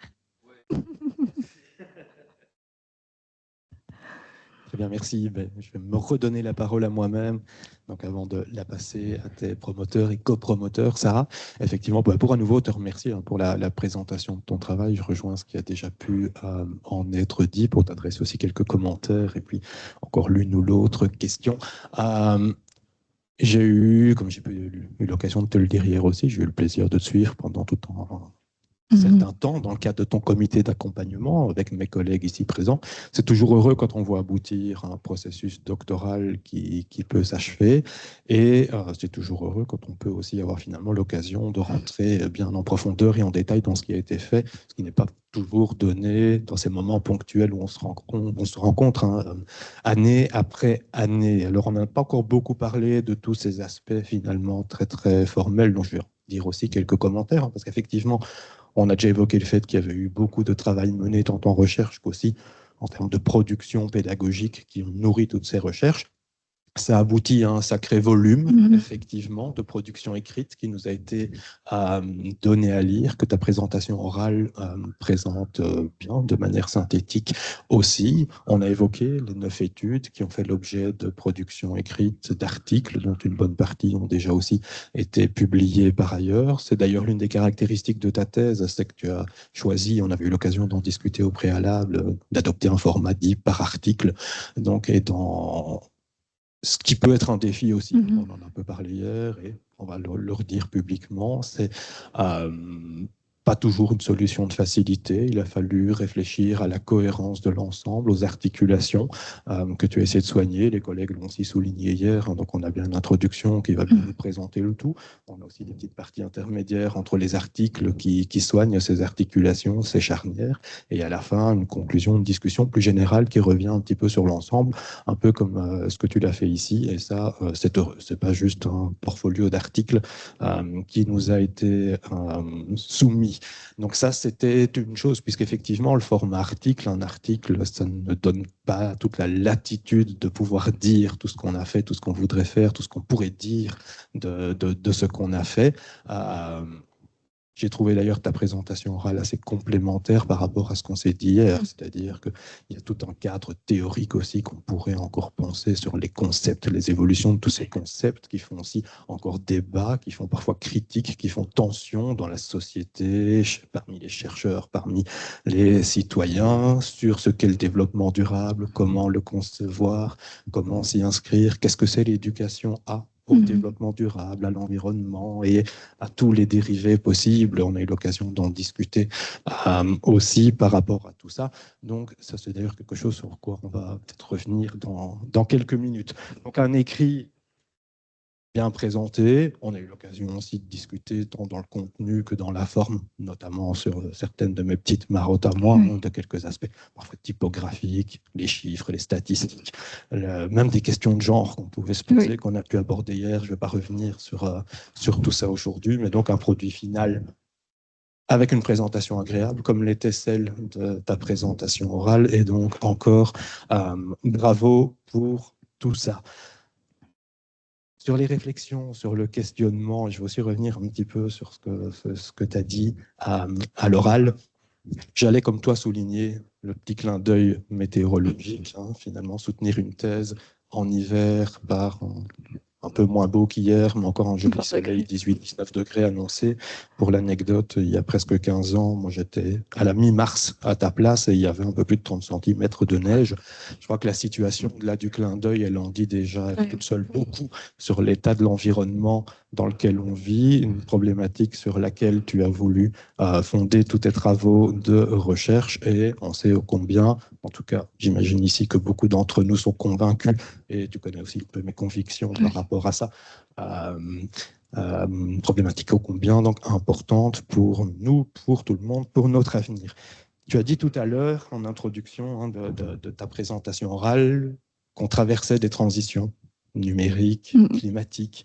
Très bien, merci. Je vais me redonner la parole à moi-même, donc avant de la passer à tes promoteurs et copromoteurs. Sarah, effectivement, pour à nouveau te remercier pour la présentation de ton travail. Je rejoins ce qui a déjà pu en être dit pour t'adresser aussi quelques commentaires et puis encore l'une ou l'autre question. J'ai eu, comme j'ai eu l'occasion de te le dire hier aussi, j'ai eu le plaisir de te suivre pendant tout certain temps dans le cadre de ton comité d'accompagnement avec mes collègues ici présents. C'est toujours heureux quand on voit aboutir un processus doctoral qui peut s'achever et c'est toujours heureux quand on peut aussi avoir finalement l'occasion de rentrer bien en profondeur et en détail dans ce qui a été fait, ce qui n'est pas toujours donné dans ces moments ponctuels où on se rencontre année après année. Alors on n'a pas encore beaucoup parlé de tous ces aspects finalement très très formels dont je vais dire aussi quelques commentaires parce qu'effectivement on a déjà évoqué le fait qu'il y avait eu beaucoup de travail mené tant en recherche qu'aussi en termes de production pédagogique qui ont nourri toutes ces recherches. Ça aboutit à un sacré volume, effectivement, de production écrite qui nous a été donné à lire, que ta présentation orale présente bien, de manière synthétique aussi. On a évoqué les 9 études qui ont fait l'objet de production écrite d'articles, dont une bonne partie ont déjà aussi été publiées par ailleurs. C'est d'ailleurs l'une des caractéristiques de ta thèse, c'est que tu as choisi, on avait eu l'occasion d'en discuter au préalable, d'adopter un format dit par article, donc et dans ce qui peut être un défi aussi, on en a un peu parlé hier et on va le redire publiquement, c'est pas toujours une solution de facilité. Il a fallu réfléchir à la cohérence de l'ensemble, aux articulations que tu as essayé de soigner. Les collègues l'ont aussi souligné hier, donc on a bien une introduction qui va bien nous présenter le tout. On a aussi des petites parties intermédiaires entre les articles qui soignent ces articulations, ces charnières, et à la fin, une conclusion, une discussion plus générale qui revient un petit peu sur l'ensemble, un peu comme ce que tu l'as fait ici, et ça, c'est heureux. C'est pas juste un portfolio d'articles qui nous a été soumis. Donc ça, c'était une chose, puisqu'effectivement, le format article, un article, ça ne donne pas toute la latitude de pouvoir dire tout ce qu'on a fait, tout ce qu'on voudrait faire, tout ce qu'on pourrait dire de ce qu'on a fait. J'ai trouvé d'ailleurs ta présentation orale assez complémentaire par rapport à ce qu'on s'est dit hier, c'est-à-dire qu'il y a tout un cadre théorique aussi qu'on pourrait encore penser sur les concepts, les évolutions de tous ces concepts qui font aussi encore débat, qui font parfois critique, qui font tension dans la société, parmi les chercheurs, parmi les citoyens, sur ce qu'est le développement durable, comment le concevoir, comment s'y inscrire, qu'est-ce que c'est l'éducation au développement durable, à l'environnement et à tous les dérivés possibles. On a eu l'occasion d'en discuter aussi par rapport à tout ça. Donc, ça, c'est d'ailleurs quelque chose sur quoi on va peut-être revenir dans quelques minutes. Donc, un écrit bien présenté. On a eu l'occasion aussi de discuter tant dans le contenu que dans la forme, notamment sur certaines de mes petites marottes à moi, de quelques aspects parfois typographiques, les chiffres, les statistiques, même des questions de genre qu'on pouvait se poser, qu'on a pu aborder hier. Je ne vais pas revenir sur tout ça aujourd'hui, mais donc un produit final avec une présentation agréable, comme l'était celle de ta présentation orale. Et donc encore, bravo pour tout ça. Sur les réflexions, sur le questionnement, je vais aussi revenir un petit peu sur ce que tu as dit à l'oral. J'allais, comme toi, souligner le petit clin d'œil météorologique, finalement, soutenir une thèse en hiver par un peu moins beau qu'hier, mais encore un joli soleil, 18-19 degrés annoncé. Pour l'anecdote, il y a presque 15 ans, moi j'étais à la mi-mars à ta place et il y avait un peu plus de 30 cm de neige. Je crois que la situation là du clin d'œil, elle en dit déjà toute seule beaucoup sur l'état de l'environnement dans lequel on vit, une problématique sur laquelle tu as voulu fonder tous tes travaux de recherche, et on sait ô combien, en tout cas j'imagine ici que beaucoup d'entre nous sont convaincus, et tu connais aussi un peu mes convictions par rapport à ça, problématique ô combien donc importante pour nous, pour tout le monde, pour notre avenir. Tu as dit tout à l'heure en introduction de ta présentation orale qu'on traversait des transitions numériques, climatiques.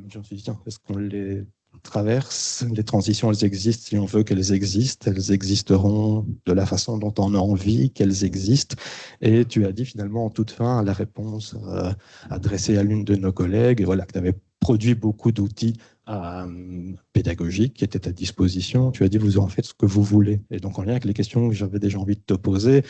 Je me suis dit, tiens, est-ce qu'on les traverse? Les transitions, elles existent si on veut qu'elles existent. Elles existeront de la façon dont on a envie qu'elles existent. Et tu as dit finalement en toute fin la réponse adressée à l'une de nos collègues, voilà, que tu avais produit beaucoup d'outils pédagogiques qui étaient à disposition. Tu as dit, vous en faites ce que vous voulez. Et donc, en lien avec les questions que j'avais déjà envie de te poser,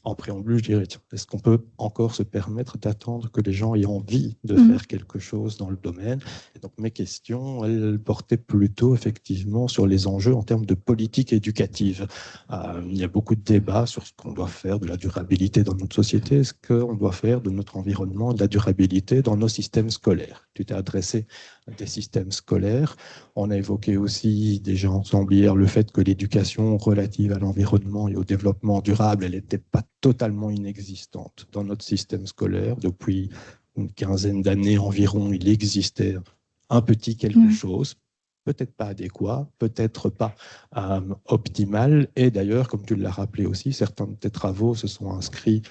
en préambule, je dirais, tiens, est-ce qu'on peut encore se permettre d'attendre que les gens aient envie de faire quelque chose dans le domaine? Et donc, mes questions, elles portaient plutôt effectivement sur les enjeux en termes de politique éducative. Il y a beaucoup de débats sur ce qu'on doit faire de la durabilité dans notre société, ce qu'on doit faire de notre environnement, de la durabilité dans nos systèmes scolaires. Tu t'es adressé à des systèmes scolaires. On a évoqué aussi déjà ensemble hier le fait que l'éducation relative à l'environnement et au développement durable, elle n'était pas totalement inexistante dans notre système scolaire. Depuis une quinzaine d'années environ, il existait un petit quelque chose, peut-être pas adéquat, peut-être pas optimal. Et d'ailleurs, comme tu l'as rappelé aussi, certains de tes travaux se sont inscrits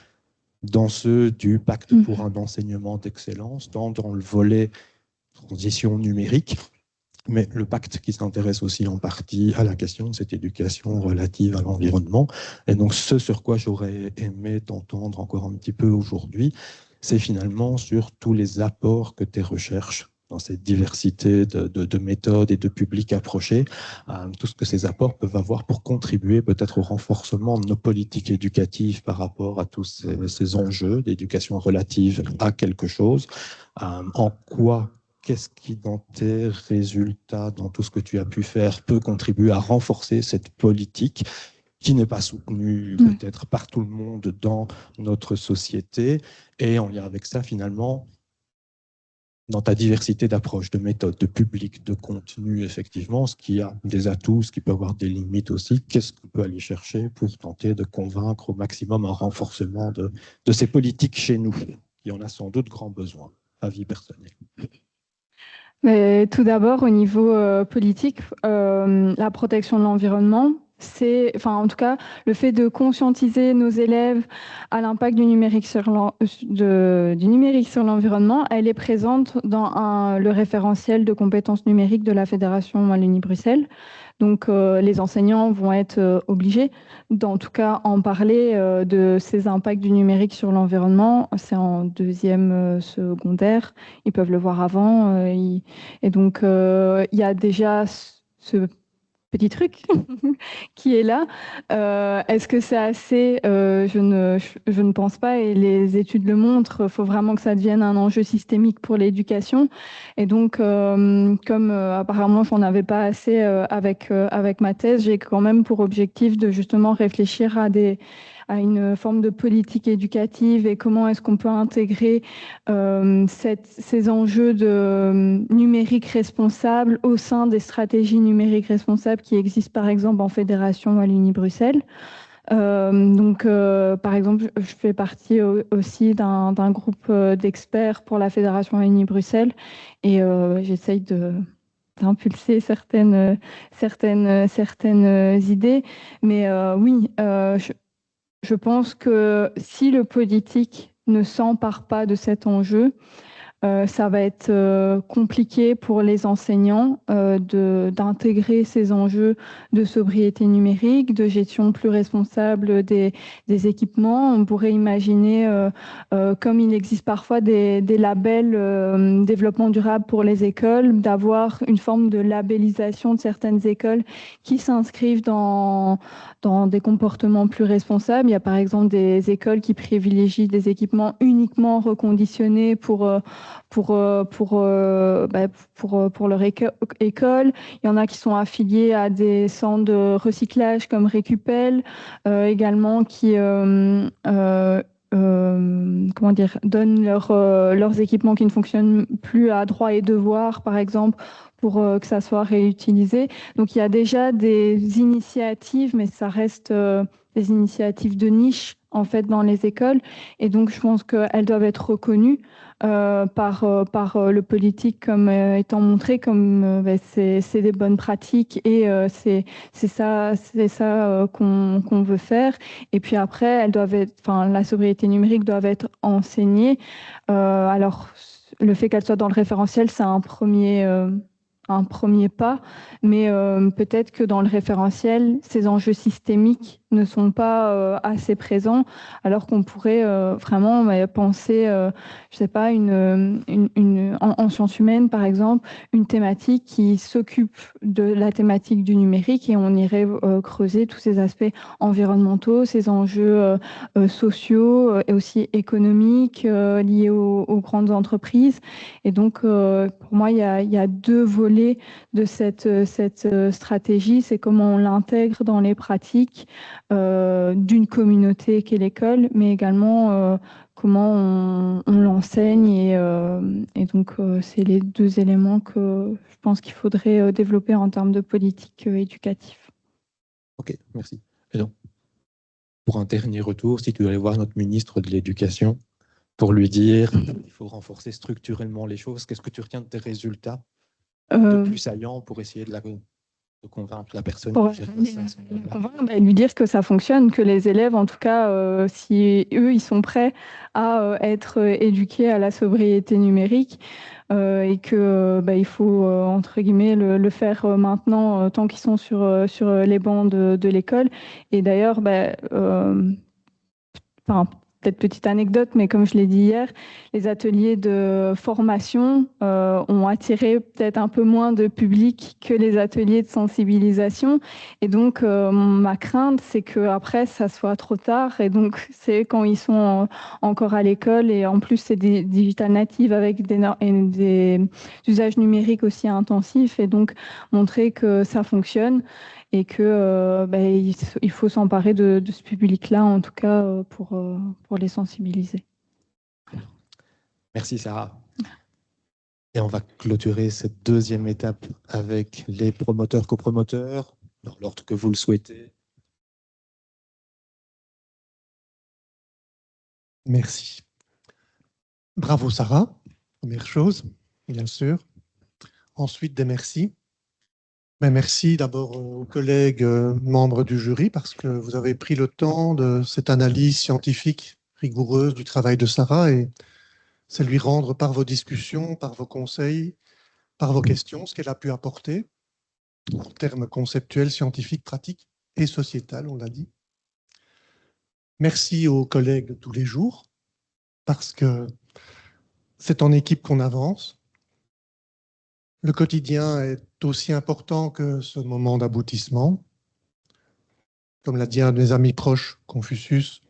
dans ceux du Pacte pour un enseignement d'excellence, tant dans le volet transition numérique, mais le pacte qui s'intéresse aussi en partie à la question de cette éducation relative à l'environnement. Et donc, ce sur quoi j'aurais aimé t'entendre encore un petit peu aujourd'hui, c'est finalement sur tous les apports que tes recherches, dans cette diversité de méthodes et de publics approchés, tout ce que ces apports peuvent avoir pour contribuer peut-être au renforcement de nos politiques éducatives par rapport à tous ces enjeux d'éducation relative à quelque chose. En quoi qu'est-ce qui, dans tes résultats, dans tout ce que tu as pu faire, peut contribuer à renforcer cette politique qui n'est pas soutenue peut-être par tout le monde dans notre société, et en lien avec ça, finalement, dans ta diversité d'approches, de méthodes, de publics, de contenus, effectivement, ce qui a des atouts, ce qui peut avoir des limites aussi, qu'est-ce qu'on peut aller chercher pour tenter de convaincre au maximum un renforcement de ces politiques chez nous, qui en a sans doute grand besoin, avis personnel. Mais tout d'abord, au niveau politique, la protection de l'environnement, en tout cas, le fait de conscientiser nos élèves à l'impact du numérique sur l'environnement, elle est présente dans le référentiel de compétences numériques de la Fédération Wallonie-Bruxelles. Donc, les enseignants vont être obligés d'en tout cas en parler de ces impacts du numérique sur l'environnement. C'est en deuxième secondaire. Ils peuvent le voir avant. Et donc, il y a déjà ce petit truc qui est là. Est-ce que c'est assez? Je ne pense pas, et les études le montrent. Il faut vraiment que ça devienne un enjeu systémique pour l'éducation. Et donc, comme apparemment, je n'en avais pas assez avec ma thèse, j'ai quand même pour objectif de justement réfléchir à une forme de politique éducative et comment est-ce qu'on peut intégrer ces enjeux de numérique responsable au sein des stratégies numériques responsables qui existent par exemple en Fédération Wallonie-Bruxelles. Donc, par exemple, je fais partie aussi d'un groupe d'experts pour la Fédération Wallonie-Bruxelles et j'essaye d'impulser certaines idées. Mais oui, je pense que si le politique ne s'empare pas de cet enjeu, ça va être compliqué pour les enseignants d'intégrer ces enjeux de sobriété numérique, de gestion plus responsable des équipements. On pourrait imaginer, comme il existe parfois des labels développement durable pour les écoles, d'avoir une forme de labellisation de certaines écoles qui s'inscrivent dans des comportements plus responsables. Il y a par exemple des écoles qui privilégient des équipements uniquement reconditionnés pour leur école. Il y en a qui sont affiliés à des centres de recyclage comme Récupel, également qui donnent leurs équipements qui ne fonctionnent plus à droit et devoir, par exemple, pour que ça soit réutilisé. Donc il y a déjà des initiatives, mais ça reste des initiatives de niche en fait dans les écoles. Et donc je pense qu'elles doivent être reconnues par le politique comme étant montré comme c'est des bonnes pratiques et c'est ça qu'on veut faire. Et puis après, la sobriété numérique doit être enseignée. Alors, le fait qu'elle soit dans le référentiel, c'est un premier pas, mais peut-être que dans le référentiel, ces enjeux systémiques ne sont pas assez présents, alors qu'on pourrait vraiment penser, je sais pas, en sciences humaines, par exemple, une thématique qui s'occupe de la thématique du numérique et on irait creuser tous ces aspects environnementaux, ces enjeux sociaux et aussi économiques liés aux grandes entreprises. Et donc, pour moi, il y a deux volets de cette stratégie. C'est comment on l'intègre dans les pratiques d'une communauté qu'est l'école, mais également comment on l'enseigne. Et donc, c'est les deux éléments que je pense qu'il faudrait développer en termes de politique éducative. Ok, merci. Et donc, pour un dernier retour, si tu dois aller voir notre ministre de l'Éducation pour lui dire qu'il faut renforcer structurellement les choses, qu'est-ce que tu retiens de tes résultats de plus saillants pour essayer de convaincre la personne pour lui dire que ça fonctionne, que les élèves, en tout cas, si eux, ils sont prêts à être éduqués à la sobriété numérique et que il faut, entre guillemets, le faire maintenant tant qu'ils sont sur les bancs de l'école. Et d'ailleurs, peut-être petite anecdote, mais comme je l'ai dit hier, les ateliers de formation ont attiré peut-être un peu moins de public que les ateliers de sensibilisation. Et donc, ma crainte, c'est qu'après, ça soit trop tard. Et donc, c'est quand ils sont encore à l'école. Et en plus, c'est des digital natives avec des usages numériques aussi intensifs. Et donc, montrer que ça fonctionne. Et que il faut s'emparer de ce public-là, en tout cas, pour les sensibiliser. Merci Sarah. Et on va clôturer cette deuxième étape avec les promoteurs, copromoteurs, dans l'ordre que vous le souhaitez. Merci. Bravo Sarah, première chose, bien sûr. Ensuite, des merci. Mais merci d'abord aux collègues membres du jury parce que vous avez pris le temps de cette analyse scientifique rigoureuse du travail de Sarah et c'est lui rendre par vos discussions, par vos conseils, par vos questions, ce qu'elle a pu apporter en termes conceptuels, scientifiques, pratiques et sociétals, on l'a dit. Merci aux collègues de tous les jours parce que c'est en équipe qu'on avance. Le quotidien est aussi important que ce moment d'aboutissement. Comme l'a dit un de mes amis proches, Confucius,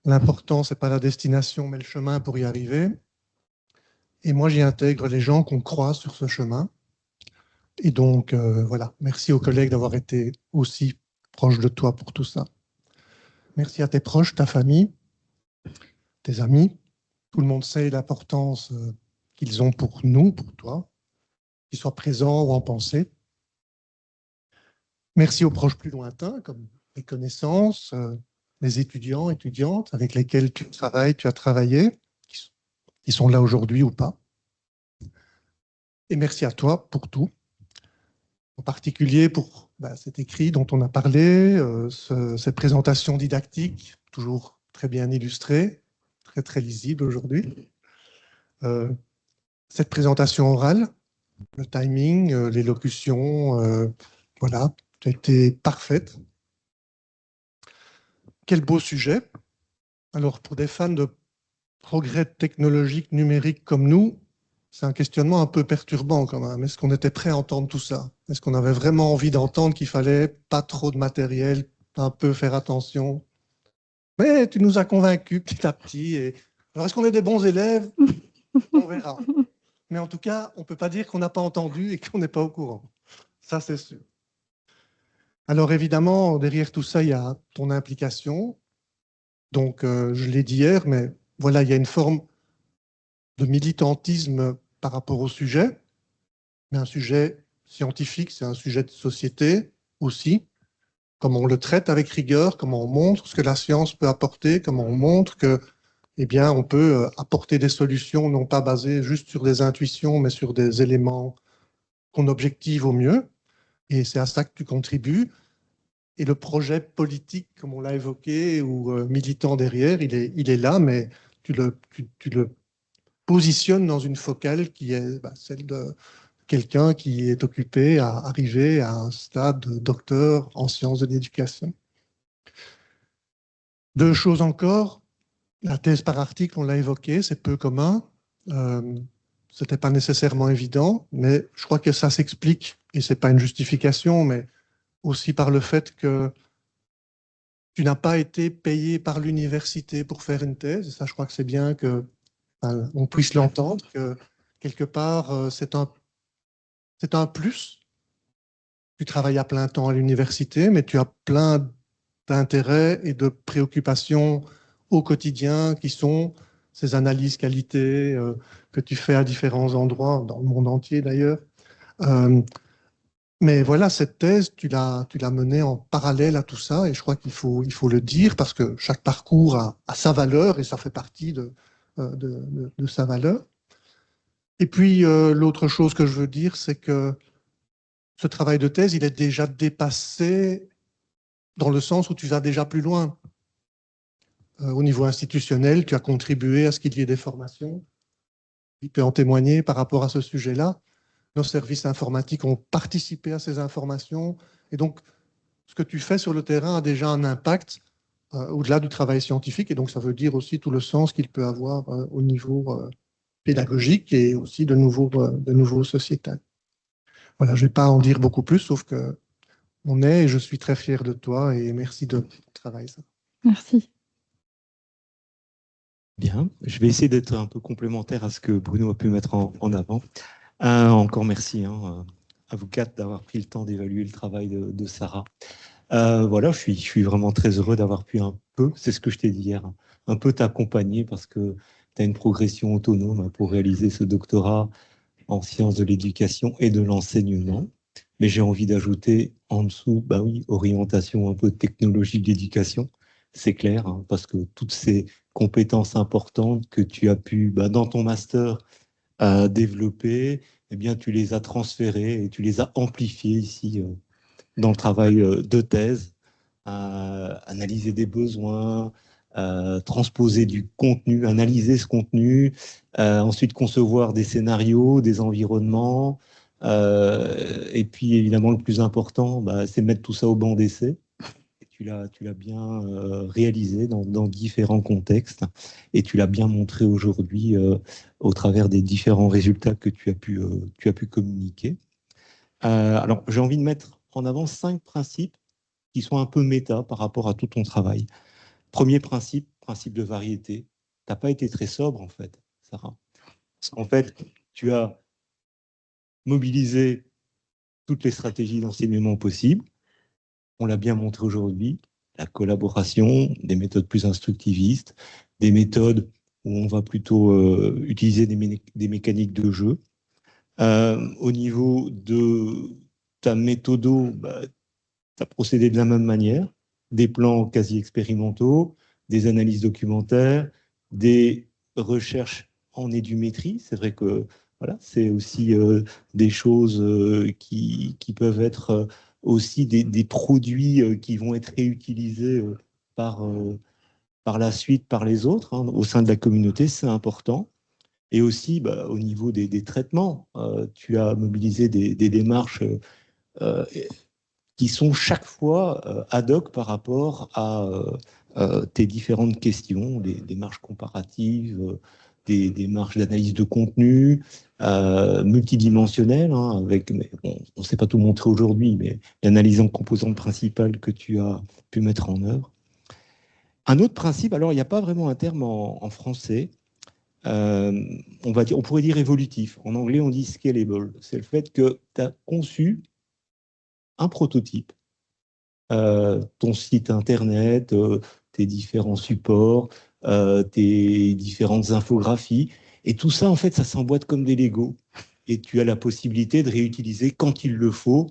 l'important, ce n'est pas la destination, mais le chemin pour y arriver. Et moi, j'y intègre les gens qu'on croise sur ce chemin. Et donc, voilà, merci aux collègues d'avoir été aussi proches de toi pour tout ça. Merci à tes proches, ta famille, tes amis. Tout le monde sait l'importance qu'ils ont pour nous, pour toi, qu'ils soient présents ou en pensée. Merci aux proches plus lointains, comme les connaissances, les étudiants, étudiantes avec lesquels tu travailles, tu as travaillé, qui sont là aujourd'hui ou pas. Et merci à toi pour tout, en particulier pour cet écrit dont on a parlé, cette présentation didactique, toujours très bien illustrée, très très lisible aujourd'hui. Cette présentation orale, le timing, l'élocution, voilà, tu as été parfaite. Quel beau sujet. Alors, pour des fans de progrès technologiques numériques comme nous, c'est un questionnement un peu perturbant quand même. Est-ce qu'on était prêt à entendre tout ça? Est-ce qu'on avait vraiment envie d'entendre qu'il fallait pas trop de matériel, un peu faire attention? Mais tu nous as convaincus petit à petit. Alors, est-ce qu'on est des bons élèves? On verra. Mais en tout cas, on ne peut pas dire qu'on n'a pas entendu et qu'on n'est pas au courant. Ça, c'est sûr. Alors, évidemment, derrière tout ça, il y a ton implication. Donc, je l'ai dit hier, mais voilà, il y a une forme de militantisme par rapport au sujet. Mais un sujet scientifique, c'est un sujet de société aussi. Comment on le traite avec rigueur, comment on montre ce que la science peut apporter, comment on montre que, eh bien, on peut apporter des solutions non pas basées juste sur des intuitions, mais sur des éléments qu'on objective au mieux. Et c'est à ça que tu contribues. Et le projet politique, comme on l'a évoqué, ou militant derrière, il est là, mais tu le positionnes dans une focale qui est celle de quelqu'un qui est occupé à arriver à un stade de docteur en sciences de l'éducation. Deux choses encore. La thèse par article, on l'a évoqué, c'est peu commun. Ce n'était pas nécessairement évident, mais je crois que ça s'explique, et ce n'est pas une justification, mais aussi par le fait que tu n'as pas été payé par l'université pour faire une thèse. Et ça, je crois que c'est bien qu'on puisse l'entendre, que quelque part, c'est un plus. Tu travailles à plein temps à l'université, mais tu as plein d'intérêts et de préoccupations au quotidien qui sont ces analyses qualité que tu fais à différents endroits, dans le monde entier d'ailleurs. Mais voilà, cette thèse, tu l'as menée en parallèle à tout ça, et je crois qu'il faut le dire, parce que chaque parcours a sa valeur, et ça fait partie de sa valeur. Et puis, l'autre chose que je veux dire, c'est que ce travail de thèse, il est déjà dépassé dans le sens où tu vas déjà plus loin. Au niveau institutionnel, tu as contribué à ce qu'il y ait des formations. Il peut en témoigner par rapport à ce sujet-là. Nos services informatiques ont participé à ces informations. Et donc, ce que tu fais sur le terrain a déjà un impact au-delà du travail scientifique. Et donc, ça veut dire aussi tout le sens qu'il peut avoir au niveau pédagogique et aussi de nouveau sociétal. Voilà, je ne vais pas en dire beaucoup plus, sauf que on est, et je suis très fier de toi, et merci de ton travail. Ça. Merci. Bien, je vais essayer d'être un peu complémentaire à ce que Bruno a pu mettre en avant. Encore merci à vous quatre d'avoir pris le temps d'évaluer le travail de Sarah. Voilà, je suis vraiment très heureux d'avoir pu un peu, c'est ce que je t'ai dit hier, un peu t'accompagner parce que tu as une progression autonome pour réaliser ce doctorat en sciences de l'éducation et de l'enseignement. Mais j'ai envie d'ajouter en dessous, bah oui, orientation un peu de technologie de l'éducation, c'est clair, hein, parce que toutes ces compétences importantes que tu as pu, dans ton master, développer, eh bien, tu les as transférées et tu les as amplifiées ici dans le travail de thèse, analyser des besoins, transposer du contenu, analyser ce contenu, ensuite concevoir des scénarios, des environnements, et puis évidemment le plus important, c'est mettre tout ça au banc d'essai. Tu l'as bien réalisé dans différents contextes et tu l'as bien montré aujourd'hui au travers des différents résultats que tu as pu communiquer. Alors, j'ai envie de mettre en avant 5 principes qui sont un peu méta par rapport à tout ton travail. Premier principe de variété. Tu n'as pas été très sobre, en fait, Sarah. Parce qu'en fait, tu as mobilisé toutes les stratégies d'enseignement possibles. On l'a bien montré aujourd'hui. La collaboration, des méthodes plus instructivistes, des méthodes où on va plutôt utiliser des mécaniques de jeu. Au niveau de ta méthodo, tu as procédé de la même manière, des plans quasi expérimentaux, des analyses documentaires, des recherches en édumétrie. C'est vrai que voilà, c'est aussi des choses qui peuvent être aussi des produits qui vont être réutilisés par la suite par les autres au sein de la communauté, c'est important. Et aussi, au niveau des traitements, tu as mobilisé des démarches euh, qui sont chaque fois ad hoc par rapport à tes différentes questions, des démarches comparatives, des démarches d'analyse de contenu, multidimensionnelles, avec, on ne sait pas tout montrer aujourd'hui, mais l'analyse en composantes principales que tu as pu mettre en œuvre. Un autre principe, alors il n'y a pas vraiment un terme en français, on pourrait dire évolutif. En anglais, on dit scalable. C'est le fait que tu as conçu un prototype, ton site internet, tes différents supports, tes différentes infographies, et tout ça, en fait, ça s'emboîte comme des Legos. Et tu as la possibilité de réutiliser quand il le faut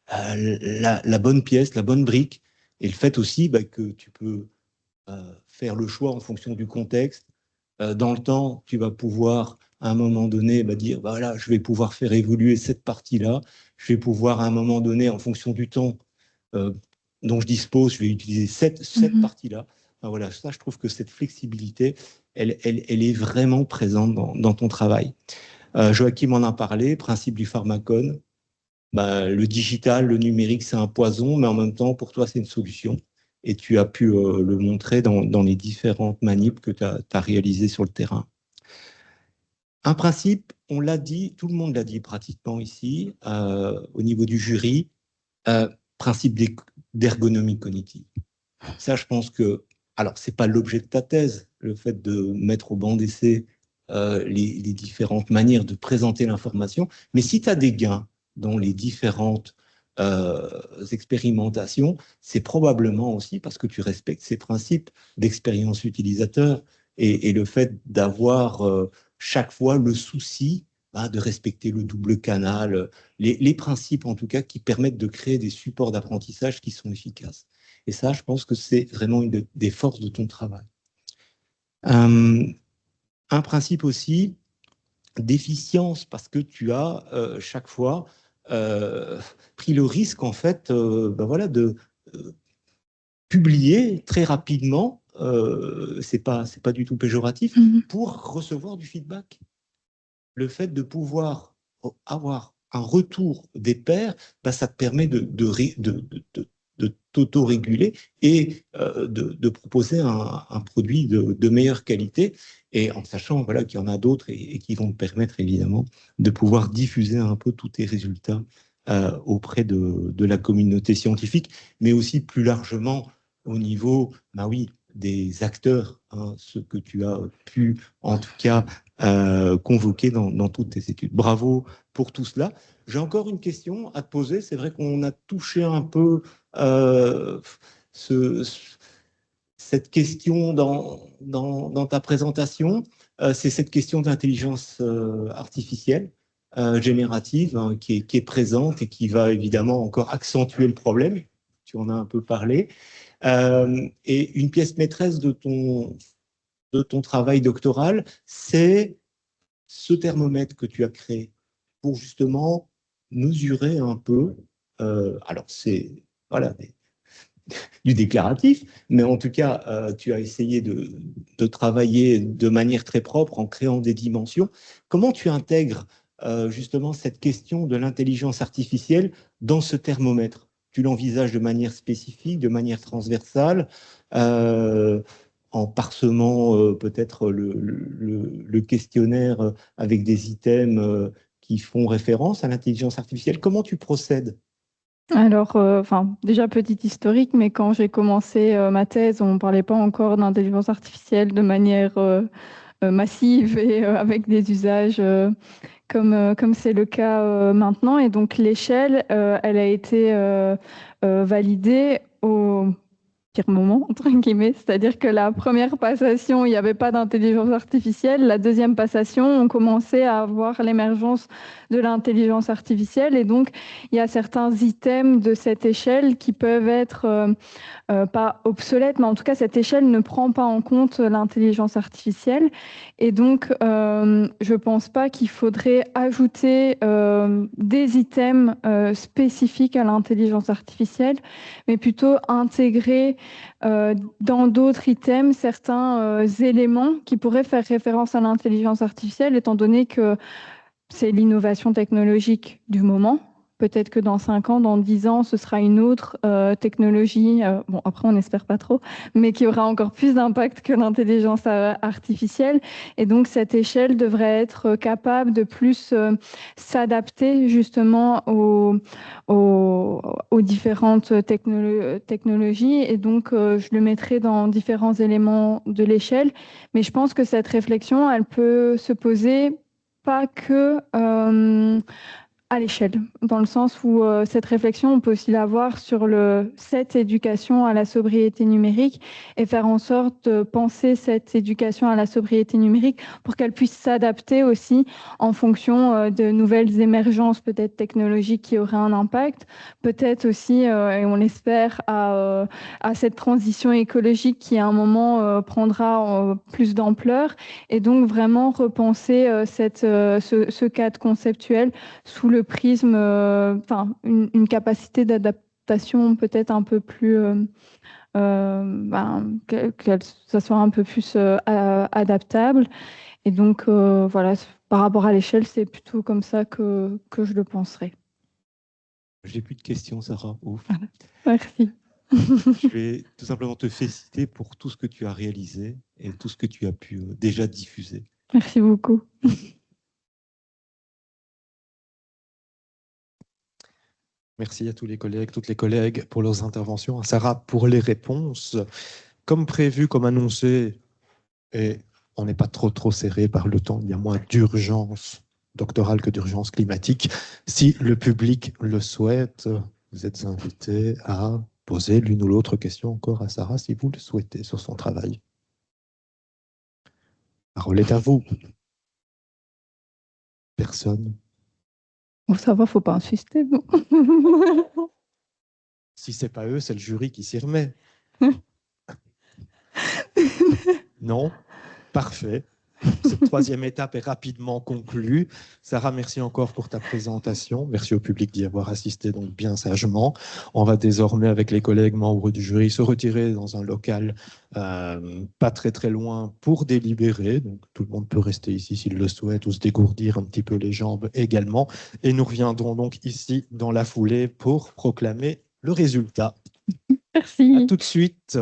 la bonne pièce, la bonne brique, et le fait aussi que tu peux faire le choix en fonction du contexte. Dans le temps, tu vas pouvoir, à un moment donné, dire, voilà, je vais pouvoir faire évoluer cette partie-là, je vais pouvoir, à un moment donné, en fonction du temps dont je dispose, je vais utiliser cette partie-là. Voilà, ça, je trouve que cette flexibilité, elle est vraiment présente dans ton travail. Joachim en a parlé, principe du pharmacone. Le digital, le numérique, c'est un poison, mais en même temps, pour toi, c'est une solution. Et tu as pu le montrer dans les différentes manips que tu as réalisées sur le terrain. Un principe, on l'a dit, tout le monde l'a dit pratiquement ici, au niveau du jury, principe d'ergonomie cognitive. Ça, je pense que, alors, ce n'est pas l'objet de ta thèse, le fait de mettre au banc d'essai les différentes manières de présenter l'information, mais si tu as des gains dans les différentes expérimentations, c'est probablement aussi parce que tu respectes ces principes d'expérience utilisateur et le fait d'avoir chaque fois le souci de respecter le double canal, les principes en tout cas qui permettent de créer des supports d'apprentissage qui sont efficaces. Et ça, je pense que c'est vraiment une des forces de ton travail. Un principe aussi d'efficience, parce que tu as chaque fois pris le risque, en fait, de publier très rapidement, c'est pas du tout péjoratif, pour recevoir du feedback. Le fait de pouvoir avoir un retour des pairs, ça te permet de t'auto-réguler et de proposer un produit de meilleure qualité, et en sachant qu'il y en a d'autres et qui vont te permettre évidemment de pouvoir diffuser un peu tous tes résultats auprès de la communauté scientifique, mais aussi plus largement au niveau des acteurs, ce que tu as pu en tout cas convoquer dans toutes tes études. Bravo pour tout cela. J'ai encore une question à te poser. C'est vrai qu'on a touché un peu cette question dans ta présentation. C'est cette question d'intelligence artificielle générative qui est présente et qui va évidemment encore accentuer le problème. Tu en as un peu parlé. Et une pièce maîtresse de ton travail doctoral, c'est ce thermomètre que tu as créé pour justement mesurer un peu, alors c'est du déclaratif, mais en tout cas, tu as essayé de travailler de manière très propre en créant des dimensions. Comment tu intègres justement cette question de l'intelligence artificielle dans ce thermomètre? Tu l'envisages de manière spécifique, de manière transversale, en parsemant peut-être le questionnaire avec des items qui font référence à l'intelligence artificielle. Comment tu procèdes? Alors, déjà petit historique, mais quand j'ai commencé ma thèse, on ne parlait pas encore d'intelligence artificielle de manière massive et avec des usages comme c'est le cas maintenant. Et donc l'échelle, elle a été validée pire moment, entre guillemets, c'est-à-dire que la première passation, il n'y avait pas d'intelligence artificielle. La deuxième passation, on commençait à avoir l'émergence de l'intelligence artificielle. Et donc, il y a certains items de cette échelle qui peuvent être pas obsolètes, mais en tout cas, cette échelle ne prend pas en compte l'intelligence artificielle. Et donc, je ne pense pas qu'il faudrait ajouter des items spécifiques à l'intelligence artificielle, mais plutôt intégrer dans d'autres items certains éléments qui pourraient faire référence à l'intelligence artificielle, étant donné que c'est l'innovation technologique du moment. Peut-être que dans 5 ans, dans 10 ans, ce sera une autre technologie, bon après on n'espère pas trop, mais qui aura encore plus d'impact que l'intelligence artificielle. Et donc cette échelle devrait être capable de plus s'adapter justement aux différentes technologies. Et donc je le mettrai dans différents éléments de l'échelle. Mais je pense que cette réflexion, elle peut se poser pas que à l'échelle, dans le sens où cette réflexion, on peut aussi l'avoir sur cette éducation à la sobriété numérique et faire en sorte de penser cette éducation à la sobriété numérique pour qu'elle puisse s'adapter aussi en fonction de nouvelles émergences peut-être technologiques qui auraient un impact, peut-être aussi, et on l'espère, à cette transition écologique qui à un moment prendra plus d'ampleur, et donc vraiment repenser ce cadre conceptuel sous le prisme, une capacité d'adaptation peut-être un peu plus, que ça soit un peu plus adaptable. Et donc, voilà, par rapport à l'échelle, c'est plutôt comme ça que je le penserais. J'ai plus de questions, Sarah. Ouf. Merci. Je vais tout simplement te féliciter pour tout ce que tu as réalisé et tout ce que tu as pu déjà diffuser. Merci beaucoup. Merci à tous les collègues, toutes les collègues pour leurs interventions, à Sarah pour les réponses. Comme prévu, comme annoncé, et on n'est pas trop serré par le temps, il y a moins d'urgence doctorale que d'urgence climatique. Si le public le souhaite, vous êtes invités à poser l'une ou l'autre question encore à Sarah si vous le souhaitez sur son travail. La parole est à vous. Personne. Bon, ça va, faut pas insister. Bon. Si c'est pas eux, c'est le jury qui s'y remet. Non? Parfait. Cette troisième étape est rapidement conclue. Sarah, merci encore pour ta présentation. Merci au public d'y avoir assisté donc bien sagement. On va désormais, avec les collègues membres du jury, se retirer dans un local pas très loin pour délibérer. Donc, tout le monde peut rester ici s'il le souhaite ou se dégourdir un petit peu les jambes également. Et nous reviendrons donc ici dans la foulée pour proclamer le résultat. Merci. À tout de suite.